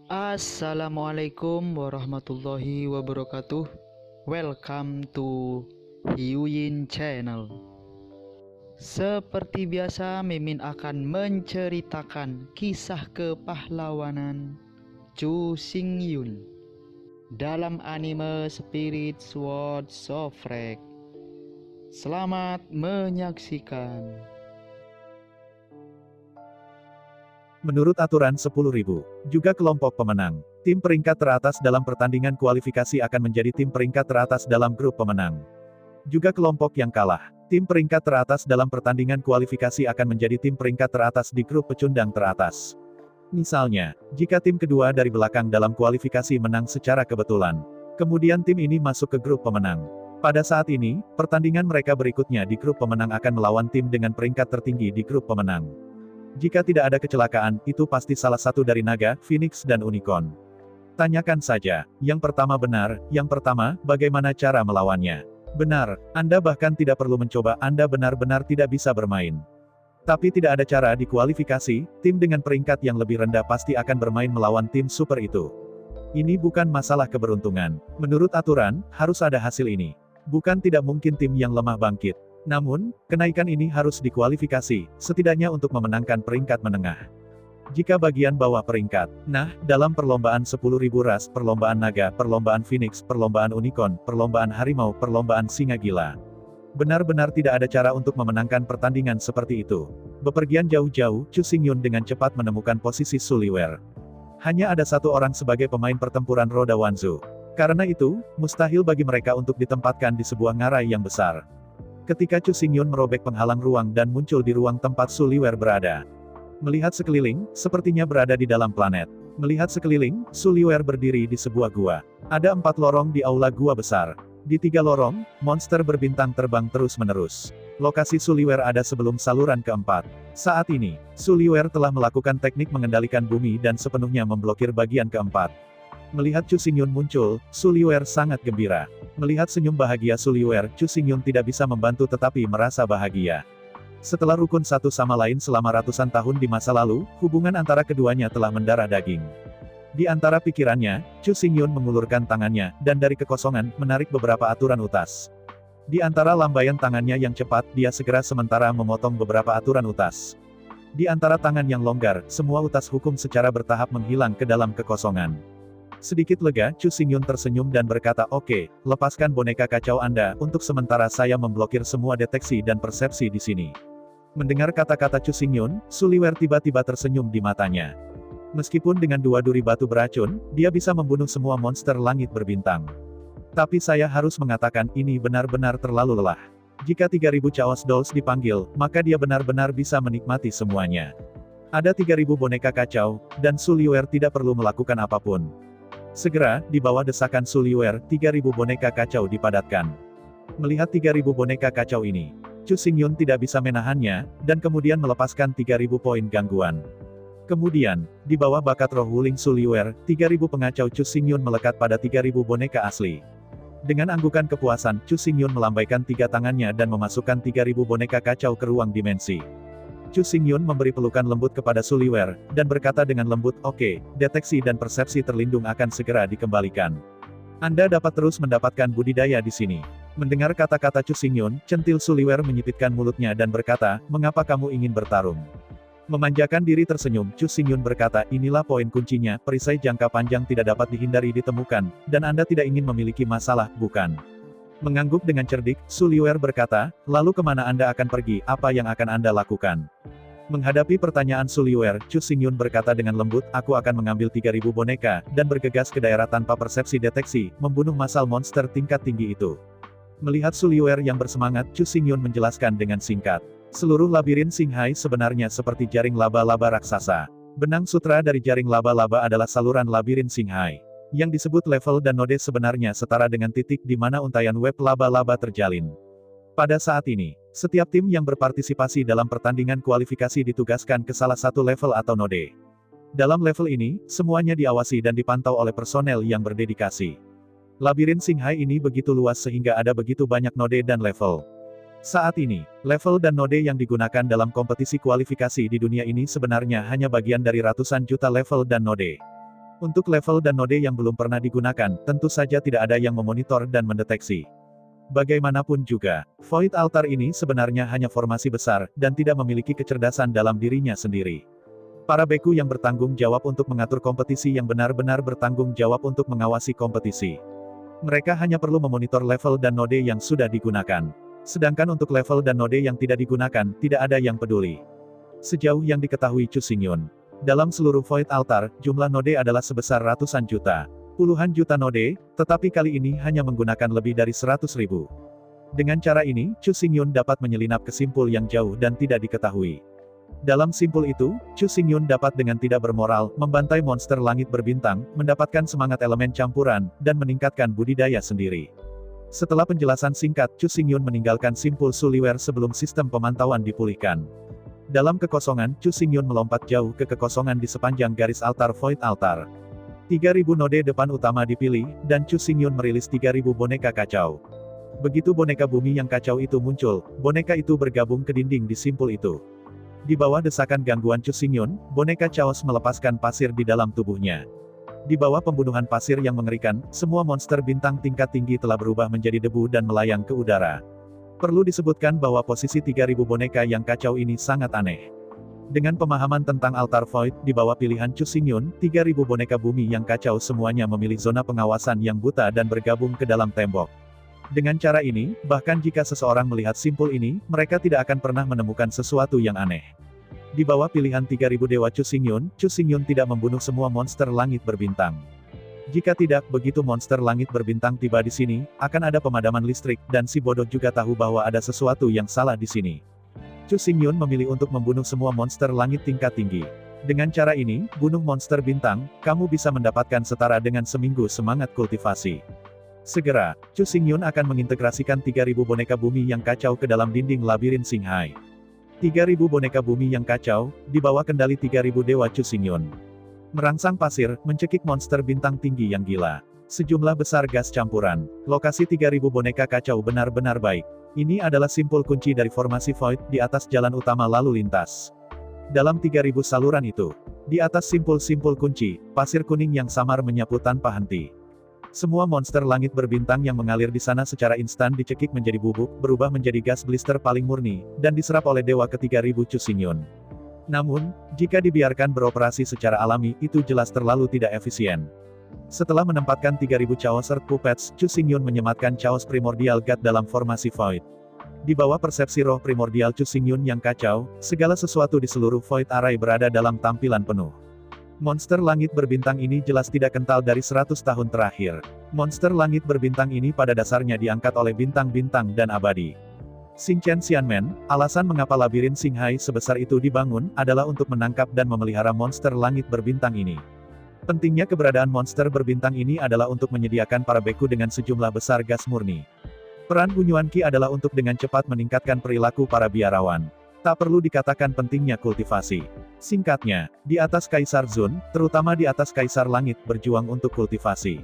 Assalamualaikum warahmatullahi wabarakatuh. Welcome to Hyuyin Channel. Seperti biasa, Mimin akan menceritakan kisah kepahlawanan Chu Xingyun dalam anime Spirit Sword Sofrek. Selamat menyaksikan. Menurut aturan 10.000, juga kelompok pemenang, tim peringkat teratas dalam pertandingan kualifikasi akan menjadi tim peringkat teratas dalam grup pemenang. Juga kelompok yang kalah, tim peringkat teratas dalam pertandingan kualifikasi akan menjadi tim peringkat teratas di grup pecundang teratas. Misalnya, jika tim kedua dari belakang dalam kualifikasi menang secara kebetulan, kemudian tim ini masuk ke grup pemenang. Pada saat ini, pertandingan mereka berikutnya di grup pemenang akan melawan tim dengan peringkat tertinggi di grup pemenang. Jika tidak ada kecelakaan, itu pasti salah satu dari naga, phoenix dan unicorn. Tanyakan saja. Yang pertama benar, bagaimana cara melawannya? Benar, Anda bahkan tidak perlu mencoba, Anda benar-benar tidak bisa bermain. Tapi tidak ada cara di kualifikasi, tim dengan peringkat yang lebih rendah pasti akan bermain melawan tim super itu. Ini bukan masalah keberuntungan. Menurut aturan, harus ada hasil ini. Bukan tidak mungkin tim yang lemah bangkit. Namun, kenaikan ini harus dikualifikasi, setidaknya untuk memenangkan peringkat menengah. Jika bagian bawah peringkat, dalam perlombaan 10.000 ras, perlombaan naga, perlombaan phoenix, perlombaan unicorn, perlombaan harimau, perlombaan singa gila. Benar-benar tidak ada cara untuk memenangkan pertandingan seperti itu. Bepergian jauh-jauh, Chu Xingyun dengan cepat menemukan posisi Su Liwer. Hanya ada satu orang sebagai pemain pertempuran roda Wanzu. Karena itu, mustahil bagi mereka untuk ditempatkan di sebuah ngarai yang besar. Ketika Chu Xingyun merobek penghalang ruang dan muncul di ruang tempat Su Liwer berada. Melihat sekeliling, sepertinya berada di dalam planet. Melihat sekeliling, Su Liwer berdiri di sebuah gua. Ada 4 lorong di aula gua besar. Di 3 lorong, monster berbintang terbang terus-menerus. Lokasi Su Liwer ada sebelum saluran keempat. Saat ini, Su Liwer telah melakukan teknik mengendalikan bumi dan sepenuhnya memblokir bagian keempat. Melihat Chu Xingyun muncul, Su Liwer sangat gembira. Melihat senyum bahagia Su Liwer, Chu Xingyun tidak bisa membantu tetapi merasa bahagia. Setelah rukun satu sama lain selama ratusan tahun di masa lalu, hubungan antara keduanya telah mendarah daging. Di antara pikirannya, Chu Xingyun mengulurkan tangannya, dan dari kekosongan, menarik beberapa aturan utas. Di antara lambaian tangannya yang cepat, dia segera sementara memotong beberapa aturan utas. Di antara tangan yang longgar, semua utas hukum secara bertahap menghilang ke dalam kekosongan. Sedikit lega, Chu Xingyun tersenyum dan berkata, "Oke, lepaskan boneka kacau Anda, untuk sementara saya memblokir semua deteksi dan persepsi di sini." Mendengar kata-kata Chu Xingyun, Su Liwer tiba-tiba tersenyum di matanya. Meskipun dengan 2 duri batu beracun, dia bisa membunuh semua monster langit berbintang. Tapi saya harus mengatakan, ini benar-benar terlalu lelah. Jika 3.000 Chaos Dolls dipanggil, maka dia benar-benar bisa menikmati semuanya. Ada 3.000 boneka kacau, dan Su Liwer tidak perlu melakukan apapun. Segera, di bawah desakan Su Liwer, 3.000 boneka kacau dipadatkan. Melihat 3.000 boneka kacau ini, Chu Xingyun tidak bisa menahannya, dan kemudian melepaskan 3.000 poin gangguan. Kemudian, di bawah bakat roh Wuling Su Liwer, 3.000 pengacau Chu Xingyun melekat pada 3.000 boneka asli. Dengan anggukan kepuasan, Chu Xingyun melambaikan 3 tangannya dan memasukkan 3.000 boneka kacau ke ruang dimensi. Chu Xingyun memberi pelukan lembut kepada Su Liwer, dan berkata dengan lembut, "Oke, deteksi dan persepsi terlindung akan segera dikembalikan. Anda dapat terus mendapatkan budidaya di sini." Mendengar kata-kata Chu Xingyun, centil Su Liwer menyipitkan mulutnya dan berkata, "Mengapa kamu ingin bertarung?" Memanjakan diri tersenyum, Chu Xingyun berkata, "Inilah poin kuncinya, perisai jangka panjang tidak dapat dihindari ditemukan, dan Anda tidak ingin memiliki masalah, bukan?" Mengangguk dengan cerdik, Su Liwer berkata, "Lalu kemana Anda akan pergi, apa yang akan Anda lakukan?" Menghadapi pertanyaan Su Liwer, Chu Xingyun berkata dengan lembut, "Aku akan mengambil 3.000 boneka, dan bergegas ke daerah tanpa persepsi deteksi, membunuh massal monster tingkat tinggi itu." Melihat Su Liwer yang bersemangat, Chu Xingyun menjelaskan dengan singkat. Seluruh labirin Xinghai sebenarnya seperti jaring laba-laba raksasa. Benang sutra dari jaring laba-laba adalah saluran labirin Xinghai. Yang disebut level dan node sebenarnya setara dengan titik di mana untaian web laba-laba terjalin. Pada saat ini, setiap tim yang berpartisipasi dalam pertandingan kualifikasi ditugaskan ke salah satu level atau node. Dalam level ini, semuanya diawasi dan dipantau oleh personel yang berdedikasi. Labirin Xinghai ini begitu luas sehingga ada begitu banyak node dan level. Saat ini, level dan node yang digunakan dalam kompetisi kualifikasi di dunia ini sebenarnya hanya bagian dari ratusan juta level dan node. Untuk level dan node yang belum pernah digunakan, tentu saja tidak ada yang memonitor dan mendeteksi. Bagaimanapun juga, Void Altar ini sebenarnya hanya formasi besar, dan tidak memiliki kecerdasan dalam dirinya sendiri. Para beku yang bertanggung jawab untuk mengatur kompetisi yang benar-benar bertanggung jawab untuk mengawasi kompetisi. Mereka hanya perlu memonitor level dan node yang sudah digunakan. Sedangkan untuk level dan node yang tidak digunakan, tidak ada yang peduli. Sejauh yang diketahui Chu Xingyun, dalam seluruh Void Altar, jumlah node adalah sebesar ratusan juta. Puluhan juta node, tetapi kali ini hanya menggunakan lebih dari 100.000. Dengan cara ini, Chu Xingyun dapat menyelinap ke simpul yang jauh dan tidak diketahui. Dalam simpul itu, Chu Xingyun dapat dengan tidak bermoral, membantai monster langit berbintang, mendapatkan semangat elemen campuran, dan meningkatkan budidaya sendiri. Setelah penjelasan singkat, Chu Xingyun meninggalkan simpul Suliwer sebelum sistem pemantauan dipulihkan. Dalam kekosongan, Chu Xingyun melompat jauh ke kekosongan di sepanjang garis altar Void Altar. 3.000 node depan utama dipilih, dan Chu Xingyun merilis 3.000 boneka kacau. Begitu boneka bumi yang kacau itu muncul, boneka itu bergabung ke dinding di simpul itu. Di bawah desakan gangguan Chu Xingyun, boneka Chaos melepaskan pasir di dalam tubuhnya. Di bawah pembunuhan pasir yang mengerikan, semua monster bintang tingkat tinggi telah berubah menjadi debu dan melayang ke udara. Perlu disebutkan bahwa posisi 3.000 boneka yang kacau ini sangat aneh. Dengan pemahaman tentang altar Void, di bawah pilihan Chu Xingyun, 3.000 boneka bumi yang kacau semuanya memilih zona pengawasan yang buta dan bergabung ke dalam tembok. Dengan cara ini, bahkan jika seseorang melihat simpul ini, mereka tidak akan pernah menemukan sesuatu yang aneh. Di bawah pilihan 3.000 dewa Chu Xingyun tidak membunuh semua monster langit berbintang. Jika tidak, begitu monster langit berbintang tiba di sini, akan ada pemadaman listrik, dan si bodoh juga tahu bahwa ada sesuatu yang salah di sini. Chu Xingyun memilih untuk membunuh semua monster langit tingkat tinggi. Dengan cara ini, bunuh monster bintang, kamu bisa mendapatkan setara dengan seminggu semangat kultivasi. Segera, Chu Xingyun akan mengintegrasikan 3.000 boneka bumi yang kacau ke dalam dinding labirin Xinghai. 3.000 boneka bumi yang kacau, di bawah kendali 3.000 dewa Chu Xingyun. Merangsang pasir, mencekik monster bintang tinggi yang gila. Sejumlah besar gas campuran. Lokasi 3.000 boneka kacau benar-benar baik. Ini adalah simpul kunci dari formasi Void, di atas jalan utama lalu lintas. Dalam 3.000 saluran itu, di atas simpul-simpul kunci, pasir kuning yang samar menyapu tanpa henti. Semua monster langit berbintang yang mengalir di sana secara instan dicekik menjadi bubuk, berubah menjadi gas blister paling murni, dan diserap oleh dewa ke-3.000 Chu Xingyun. Namun, jika dibiarkan beroperasi secara alami, itu jelas terlalu tidak efisien. Setelah menempatkan 3.000 Chaos Earth Puppets, Chu Xingyun menyematkan Chaos Primordial God dalam formasi Void. Di bawah persepsi roh primordial Chu Xingyun yang kacau, segala sesuatu di seluruh Void Array berada dalam tampilan penuh. Monster langit berbintang ini jelas tidak kental dari 100 tahun terakhir. Monster langit berbintang ini pada dasarnya diangkat oleh bintang-bintang dan abadi. Xingchen Xianmen, alasan mengapa labirin Xinghai sebesar itu dibangun, adalah untuk menangkap dan memelihara monster langit berbintang ini. Pentingnya keberadaan monster berbintang ini adalah untuk menyediakan para beku dengan sejumlah besar gas murni. Peran Hunyuan Qi adalah untuk dengan cepat meningkatkan perilaku para biarawan. Tak perlu dikatakan pentingnya kultivasi. Singkatnya, di atas Kaisar Zun, terutama di atas Kaisar Langit, berjuang untuk kultivasi.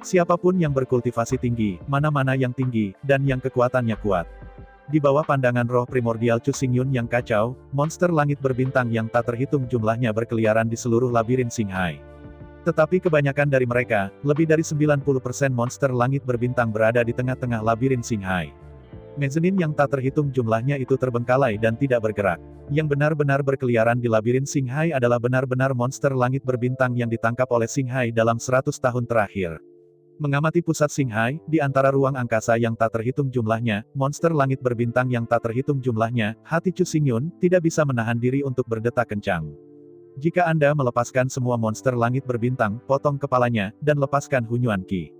Siapapun yang berkultivasi tinggi, mana-mana yang tinggi, dan yang kekuatannya kuat. Di bawah pandangan roh primordial Chu Xingyun yang kacau, monster langit berbintang yang tak terhitung jumlahnya berkeliaran di seluruh labirin Xinghai. Tetapi kebanyakan dari mereka, lebih dari 90% monster langit berbintang berada di tengah-tengah labirin Xinghai. Mezzanine yang tak terhitung jumlahnya itu terbengkalai dan tidak bergerak. Yang benar-benar berkeliaran di labirin Xinghai adalah benar-benar monster langit berbintang yang ditangkap oleh Xinghai dalam 100 tahun terakhir. Mengamati pusat Xinghai, di antara ruang angkasa yang tak terhitung jumlahnya, monster langit berbintang yang tak terhitung jumlahnya, hati Chu Xingyun tidak bisa menahan diri untuk berdetak kencang. Jika Anda melepaskan semua monster langit berbintang, potong kepalanya, dan lepaskan Hunyuan Qi.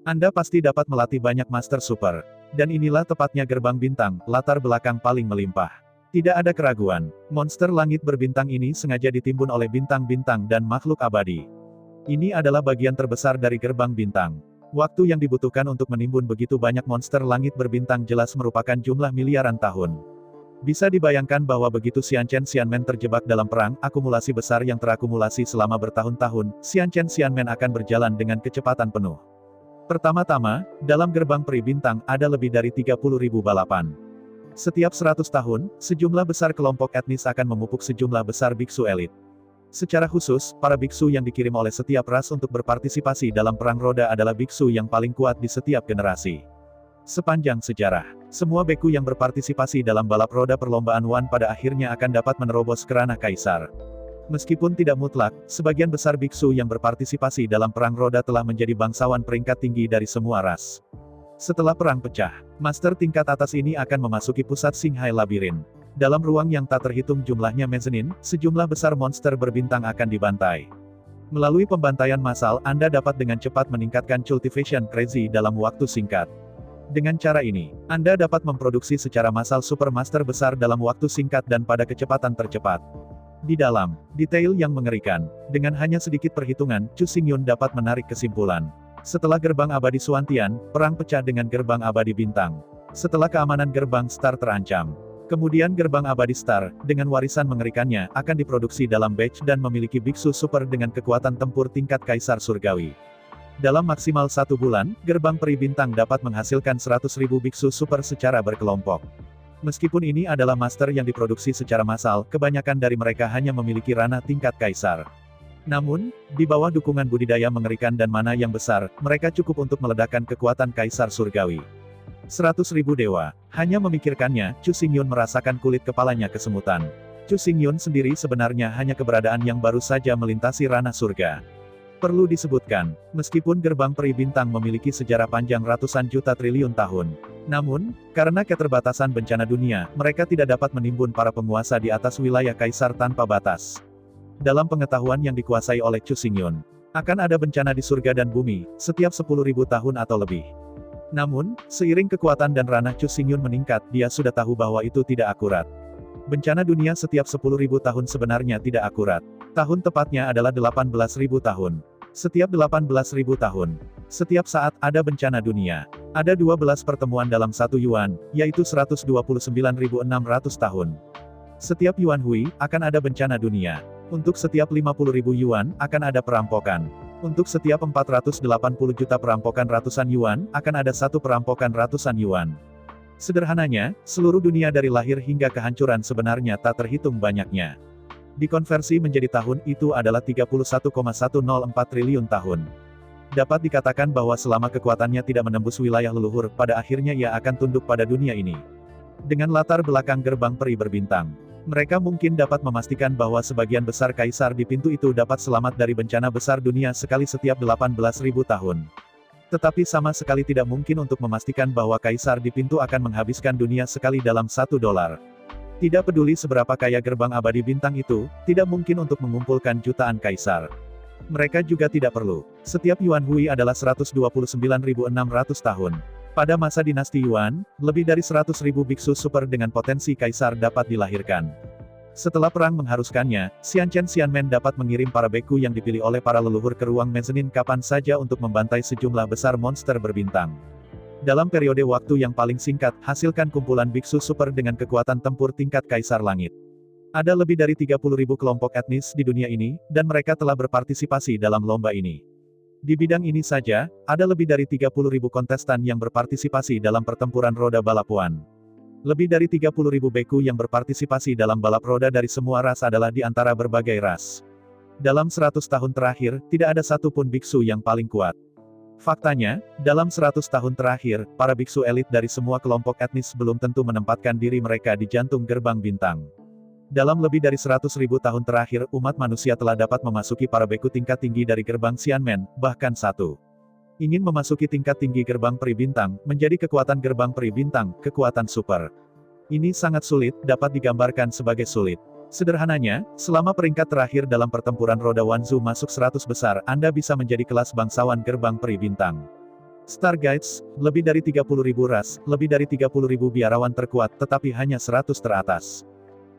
Anda pasti dapat melatih banyak Master Super. Dan inilah tepatnya gerbang bintang, latar belakang paling melimpah. Tidak ada keraguan, monster langit berbintang ini sengaja ditimbun oleh bintang-bintang dan makhluk abadi. Ini adalah bagian terbesar dari gerbang bintang. Waktu yang dibutuhkan untuk menimbun begitu banyak monster langit berbintang jelas merupakan jumlah miliaran tahun. Bisa dibayangkan bahwa begitu Xianchen Xianmen terjebak dalam perang, akumulasi besar yang terakumulasi selama bertahun-tahun, Xianchen Xianmen akan berjalan dengan kecepatan penuh. Pertama-tama, dalam gerbang peri bintang, ada lebih dari 30.000 balapan. Setiap 100 tahun, sejumlah besar kelompok etnis akan memupuk sejumlah besar biksu elit. Secara khusus, para biksu yang dikirim oleh setiap ras untuk berpartisipasi dalam Perang Roda adalah biksu yang paling kuat di setiap generasi. Sepanjang sejarah, semua beku yang berpartisipasi dalam balap roda perlombaan Wan pada akhirnya akan dapat menerobos ke ranah kaisar. Meskipun tidak mutlak, sebagian besar biksu yang berpartisipasi dalam Perang Roda telah menjadi bangsawan peringkat tinggi dari semua ras. Setelah perang pecah, master tingkat atas ini akan memasuki pusat Singhai Labirin. Dalam ruang yang tak terhitung jumlahnya mezanin, sejumlah besar monster berbintang akan dibantai. Melalui pembantaian massal, Anda dapat dengan cepat meningkatkan cultivation crazy dalam waktu singkat. Dengan cara ini, Anda dapat memproduksi secara massal supermaster besar dalam waktu singkat dan pada kecepatan tercepat. Di dalam detail yang mengerikan, dengan hanya sedikit perhitungan, Chu Xingyun dapat menarik kesimpulan. Setelah gerbang abadi Suantian, perang pecah dengan gerbang abadi bintang. Setelah keamanan gerbang Star terancam, kemudian gerbang abadi Star, dengan warisan mengerikannya, akan diproduksi dalam batch dan memiliki biksu super dengan kekuatan tempur tingkat kaisar surgawi. Dalam maksimal 1 bulan, gerbang peri bintang dapat menghasilkan 100.000 biksu super secara berkelompok. Meskipun ini adalah master yang diproduksi secara massal, kebanyakan dari mereka hanya memiliki ranah tingkat kaisar. Namun, di bawah dukungan budidaya mengerikan dan mana yang besar, mereka cukup untuk meledakkan kekuatan kaisar surgawi. 100.000 dewa. Hanya memikirkannya, Chu Xingyun merasakan kulit kepalanya kesemutan. Chu Xingyun sendiri sebenarnya hanya keberadaan yang baru saja melintasi ranah surga. Perlu disebutkan, meskipun gerbang peri bintang memiliki sejarah panjang ratusan juta triliun tahun. Namun, karena keterbatasan bencana dunia, mereka tidak dapat menimbun para penguasa di atas wilayah kaisar tanpa batas. Dalam pengetahuan yang dikuasai oleh Chu Xingyun, akan ada bencana di surga dan bumi, setiap 10.000 tahun atau lebih. Namun, seiring kekuatan dan ranah Chu Xingyun meningkat, dia sudah tahu bahwa itu tidak akurat. Bencana dunia setiap 10.000 tahun sebenarnya tidak akurat. Tahun tepatnya adalah 18.000 tahun. Setiap 18.000 tahun. Setiap saat ada bencana dunia. Ada 12 pertemuan dalam 1 yuan, yaitu 129.600 tahun. Setiap yuan hui, akan ada bencana dunia. Untuk setiap 50.000 yuan, akan ada perampokan. Untuk setiap 480 juta perampokan ratusan yuan, akan ada satu perampokan ratusan yuan. Sederhananya, seluruh dunia dari lahir hingga kehancuran sebenarnya tak terhitung banyaknya. Dikonversi menjadi tahun, itu adalah 31,104 triliun tahun. Dapat dikatakan bahwa selama kekuatannya tidak menembus wilayah leluhur, pada akhirnya ia akan tunduk pada dunia ini. Dengan latar belakang gerbang peri berbintang, mereka mungkin dapat memastikan bahwa sebagian besar kaisar di pintu itu dapat selamat dari bencana besar dunia sekali setiap 18.000 tahun. Tetapi sama sekali tidak mungkin untuk memastikan bahwa kaisar di pintu akan menghabiskan dunia sekali dalam $1. Tidak peduli seberapa kaya gerbang abadi bintang itu, tidak mungkin untuk mengumpulkan jutaan kaisar. Mereka juga tidak perlu. Setiap Yuan Hui adalah 129.600 tahun. Pada masa dinasti Yuan, lebih dari 100.000 biksu super dengan potensi kaisar dapat dilahirkan. Setelah perang mengharuskannya, Xianchen Xianmen dapat mengirim para beku yang dipilih oleh para leluhur ke ruang mezanin kapan saja untuk membantai sejumlah besar monster berbintang. Dalam periode waktu yang paling singkat, hasilkan kumpulan biksu super dengan kekuatan tempur tingkat kaisar langit. Ada lebih dari 30.000 kelompok etnis di dunia ini, dan mereka telah berpartisipasi dalam lomba ini. Di bidang ini saja, ada lebih dari 30.000 kontestan yang berpartisipasi dalam pertempuran roda balap Wan. Lebih dari 30.000 beku yang berpartisipasi dalam balap roda dari semua ras adalah di antara berbagai ras. Dalam 100 tahun terakhir, tidak ada satupun biksu yang paling kuat. Faktanya, dalam 100 tahun terakhir, para biksu elit dari semua kelompok etnis belum tentu menempatkan diri mereka di jantung gerbang bintang. Dalam lebih dari 100.000 tahun terakhir, umat manusia telah dapat memasuki para beku tingkat tinggi dari gerbang Xianmen, bahkan satu. Ingin memasuki tingkat tinggi gerbang peri bintang, menjadi kekuatan gerbang peri bintang, kekuatan super. Ini sangat sulit, dapat digambarkan sebagai sulit. Sederhananya, selama peringkat terakhir dalam pertempuran roda Wanzu masuk 100 besar, Anda bisa menjadi kelas bangsawan gerbang peri bintang. Star Guides, lebih dari 30.000 ras, lebih dari 30.000 biarawan terkuat, tetapi hanya 100 teratas.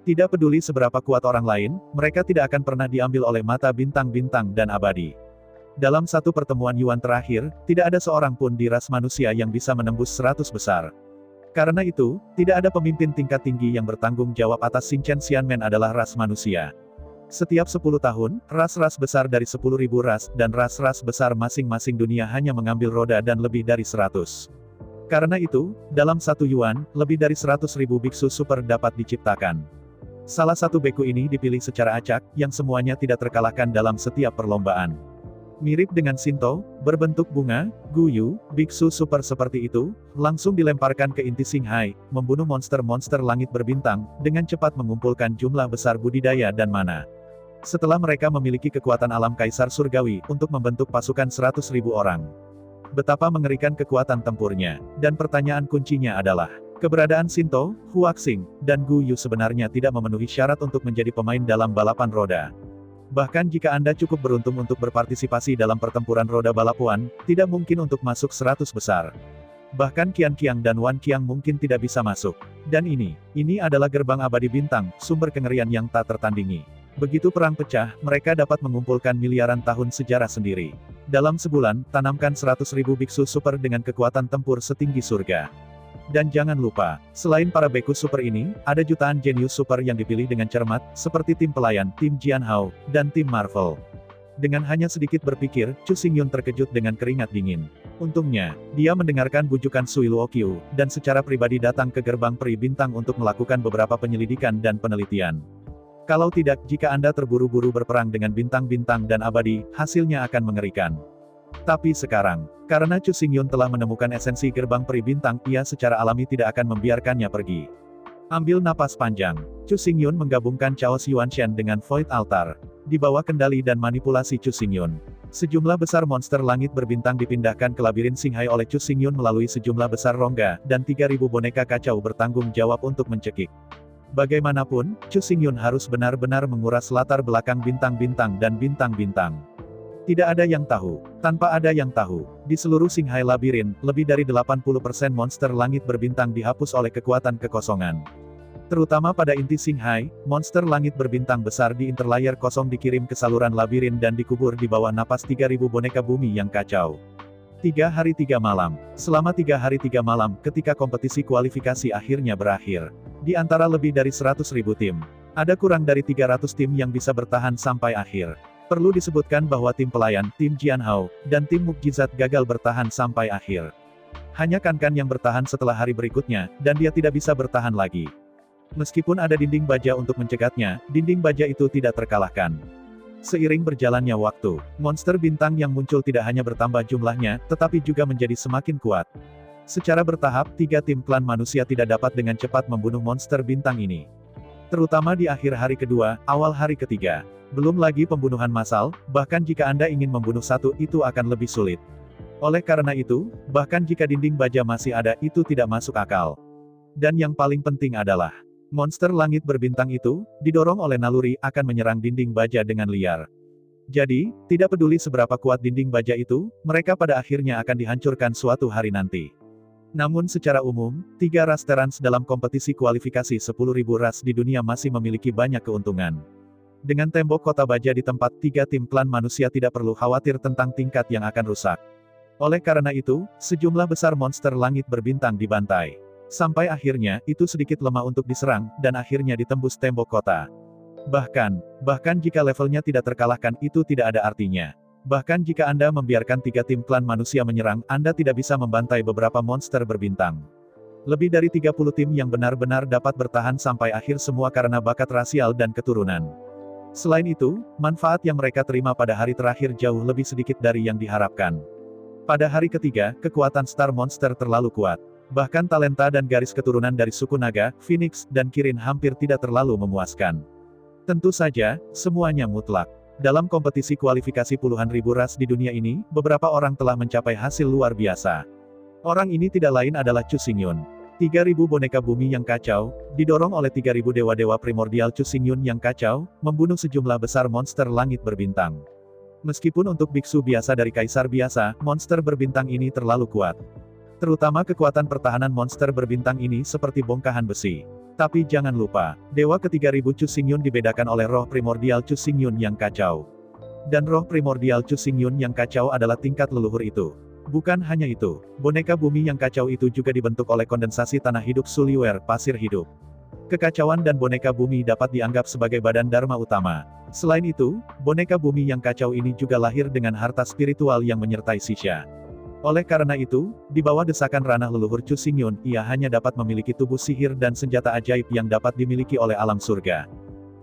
Tidak peduli seberapa kuat orang lain, mereka tidak akan pernah diambil oleh mata bintang-bintang dan abadi. Dalam satu pertemuan Yuan terakhir, tidak ada seorang pun di ras manusia yang bisa menembus 100 besar. Karena itu, tidak ada pemimpin tingkat tinggi yang bertanggung jawab atas Xianchen Xianmen adalah ras manusia. Setiap 10 tahun, ras-ras besar dari 10.000 ras, dan ras-ras besar masing-masing dunia hanya mengambil roda dan lebih dari 100. Karena itu, dalam satu Yuan, lebih dari 100.000 biksu super dapat diciptakan. Salah satu beku ini dipilih secara acak, yang semuanya tidak terkalahkan dalam setiap perlombaan. Mirip dengan Shinto, berbentuk bunga, Guyu, biksu super seperti itu, langsung dilemparkan ke inti Singhai, membunuh monster-monster langit berbintang, dengan cepat mengumpulkan jumlah besar budidaya dan mana. Setelah mereka memiliki kekuatan alam Kaisar Surgawi, untuk membentuk pasukan 100.000 orang. Betapa mengerikan kekuatan tempurnya, dan pertanyaan kuncinya adalah, keberadaan Shinto, Huaxing, dan Guyu sebenarnya tidak memenuhi syarat untuk menjadi pemain dalam balapan roda. Bahkan jika Anda cukup beruntung untuk berpartisipasi dalam pertempuran roda balapan, tidak mungkin untuk masuk 100 besar. Bahkan Qian Qiang dan Wan Qiang mungkin tidak bisa masuk. Dan ini adalah gerbang abadi bintang, sumber kengerian yang tak tertandingi. Begitu perang pecah, mereka dapat mengumpulkan miliaran tahun sejarah sendiri. Dalam sebulan, tanamkan 100.000 biksu super dengan kekuatan tempur setinggi surga. Dan jangan lupa, selain para beku super ini, ada jutaan jenius super yang dipilih dengan cermat, seperti tim pelayan, tim Jianhao, dan tim Marvel. Dengan hanya sedikit berpikir, Chu Xingyun terkejut dengan keringat dingin. Untungnya, dia mendengarkan bujukan Sui Luoqiu, dan secara pribadi datang ke gerbang peri bintang untuk melakukan beberapa penyelidikan dan penelitian. Kalau tidak, jika Anda terburu-buru berperang dengan bintang-bintang dan abadi, hasilnya akan mengerikan. Tapi sekarang, karena Chu Xingyun telah menemukan esensi gerbang peri bintang, ia secara alami tidak akan membiarkannya pergi. Ambil napas panjang, Chu Xingyun menggabungkan Chaos Yuanshan dengan Void Altar. Di bawah kendali dan manipulasi Chu Xingyun, sejumlah besar monster langit berbintang dipindahkan ke labirin Singhai oleh Chu Xingyun melalui sejumlah besar rongga, dan 3.000 boneka kacau bertanggung jawab untuk mencekik. Bagaimanapun, Chu Xingyun harus benar-benar menguras latar belakang bintang-bintang dan bintang-bintang. Tidak ada yang tahu. Tanpa ada yang tahu, di seluruh Singhai Labirin, lebih dari 80% monster langit berbintang dihapus oleh kekuatan kekosongan. Terutama pada inti Singhai, monster langit berbintang besar di interlayer kosong dikirim ke saluran labirin dan dikubur di bawah napas 3.000 boneka bumi yang kacau. 3 hari 3 malam. Selama 3 hari 3 malam, ketika kompetisi kualifikasi akhirnya berakhir. Di antara lebih dari 100.000 tim, ada kurang dari 300 tim yang bisa bertahan sampai akhir. Perlu disebutkan bahwa tim pelayan, tim Jianhao, dan tim mukjizat gagal bertahan sampai akhir. Hanya Kan yang bertahan setelah hari berikutnya, dan dia tidak bisa bertahan lagi. Meskipun ada dinding baja untuk mencegatnya, dinding baja itu tidak terkalahkan. Seiring berjalannya waktu, monster bintang yang muncul tidak hanya bertambah jumlahnya, tetapi juga menjadi semakin kuat. Secara bertahap, 3 tim klan manusia tidak dapat dengan cepat membunuh monster bintang ini. Terutama di akhir hari kedua, awal hari ketiga. Belum lagi pembunuhan massal, bahkan jika Anda ingin membunuh satu, itu akan lebih sulit. Oleh karena itu, bahkan jika dinding baja masih ada, itu tidak masuk akal. Dan yang paling penting adalah, monster langit berbintang itu, didorong oleh naluri, akan menyerang dinding baja dengan liar. Jadi, tidak peduli seberapa kuat dinding baja itu, mereka pada akhirnya akan dihancurkan suatu hari nanti. Namun secara umum, 3 ras Terans dalam kompetisi kualifikasi 10.000 ras di dunia masih memiliki banyak keuntungan. Dengan tembok kota baja di tempat, 3 tim klan manusia tidak perlu khawatir tentang tingkat yang akan rusak. Oleh karena itu, sejumlah besar monster langit berbintang dibantai. Sampai akhirnya, itu sedikit lemah untuk diserang, dan akhirnya ditembus tembok kota. Bahkan jika levelnya tidak terkalahkan, itu tidak ada artinya. Bahkan jika Anda membiarkan 3 tim klan manusia menyerang, Anda tidak bisa membantai beberapa monster berbintang. Lebih dari 30 tim yang benar-benar dapat bertahan sampai akhir semua karena bakat rasial dan keturunan. Selain itu, manfaat yang mereka terima pada hari terakhir jauh lebih sedikit dari yang diharapkan. Pada hari ketiga, kekuatan Star Monster terlalu kuat. Bahkan talenta dan garis keturunan dari suku naga, Phoenix, dan Kirin hampir tidak terlalu memuaskan. Tentu saja, semuanya mutlak. Dalam kompetisi kualifikasi puluhan ribu ras di dunia ini, beberapa orang telah mencapai hasil luar biasa. Orang ini tidak lain adalah Chu Xingyun. 3.000 boneka bumi yang kacau, didorong oleh 3.000 dewa-dewa primordial Chu Xingyun yang kacau, membunuh sejumlah besar monster langit berbintang. Meskipun untuk biksu biasa dari kaisar biasa, monster berbintang ini terlalu kuat. Terutama kekuatan pertahanan monster berbintang ini seperti bongkahan besi. Tapi jangan lupa, dewa ke-3000 Chu Xingyun dibedakan oleh roh primordial Chu Xingyun yang kacau. Dan roh primordial Chu Xingyun yang kacau adalah tingkat leluhur itu. Bukan hanya itu, boneka bumi yang kacau itu juga dibentuk oleh kondensasi tanah hidup Suliwer, pasir hidup. Kekacauan dan boneka bumi dapat dianggap sebagai badan dharma utama. Selain itu, boneka bumi yang kacau ini juga lahir dengan harta spiritual yang menyertai Sisha. Oleh karena itu, di bawah desakan ranah leluhur Chu Xingyun, ia hanya dapat memiliki tubuh sihir dan senjata ajaib yang dapat dimiliki oleh alam surga.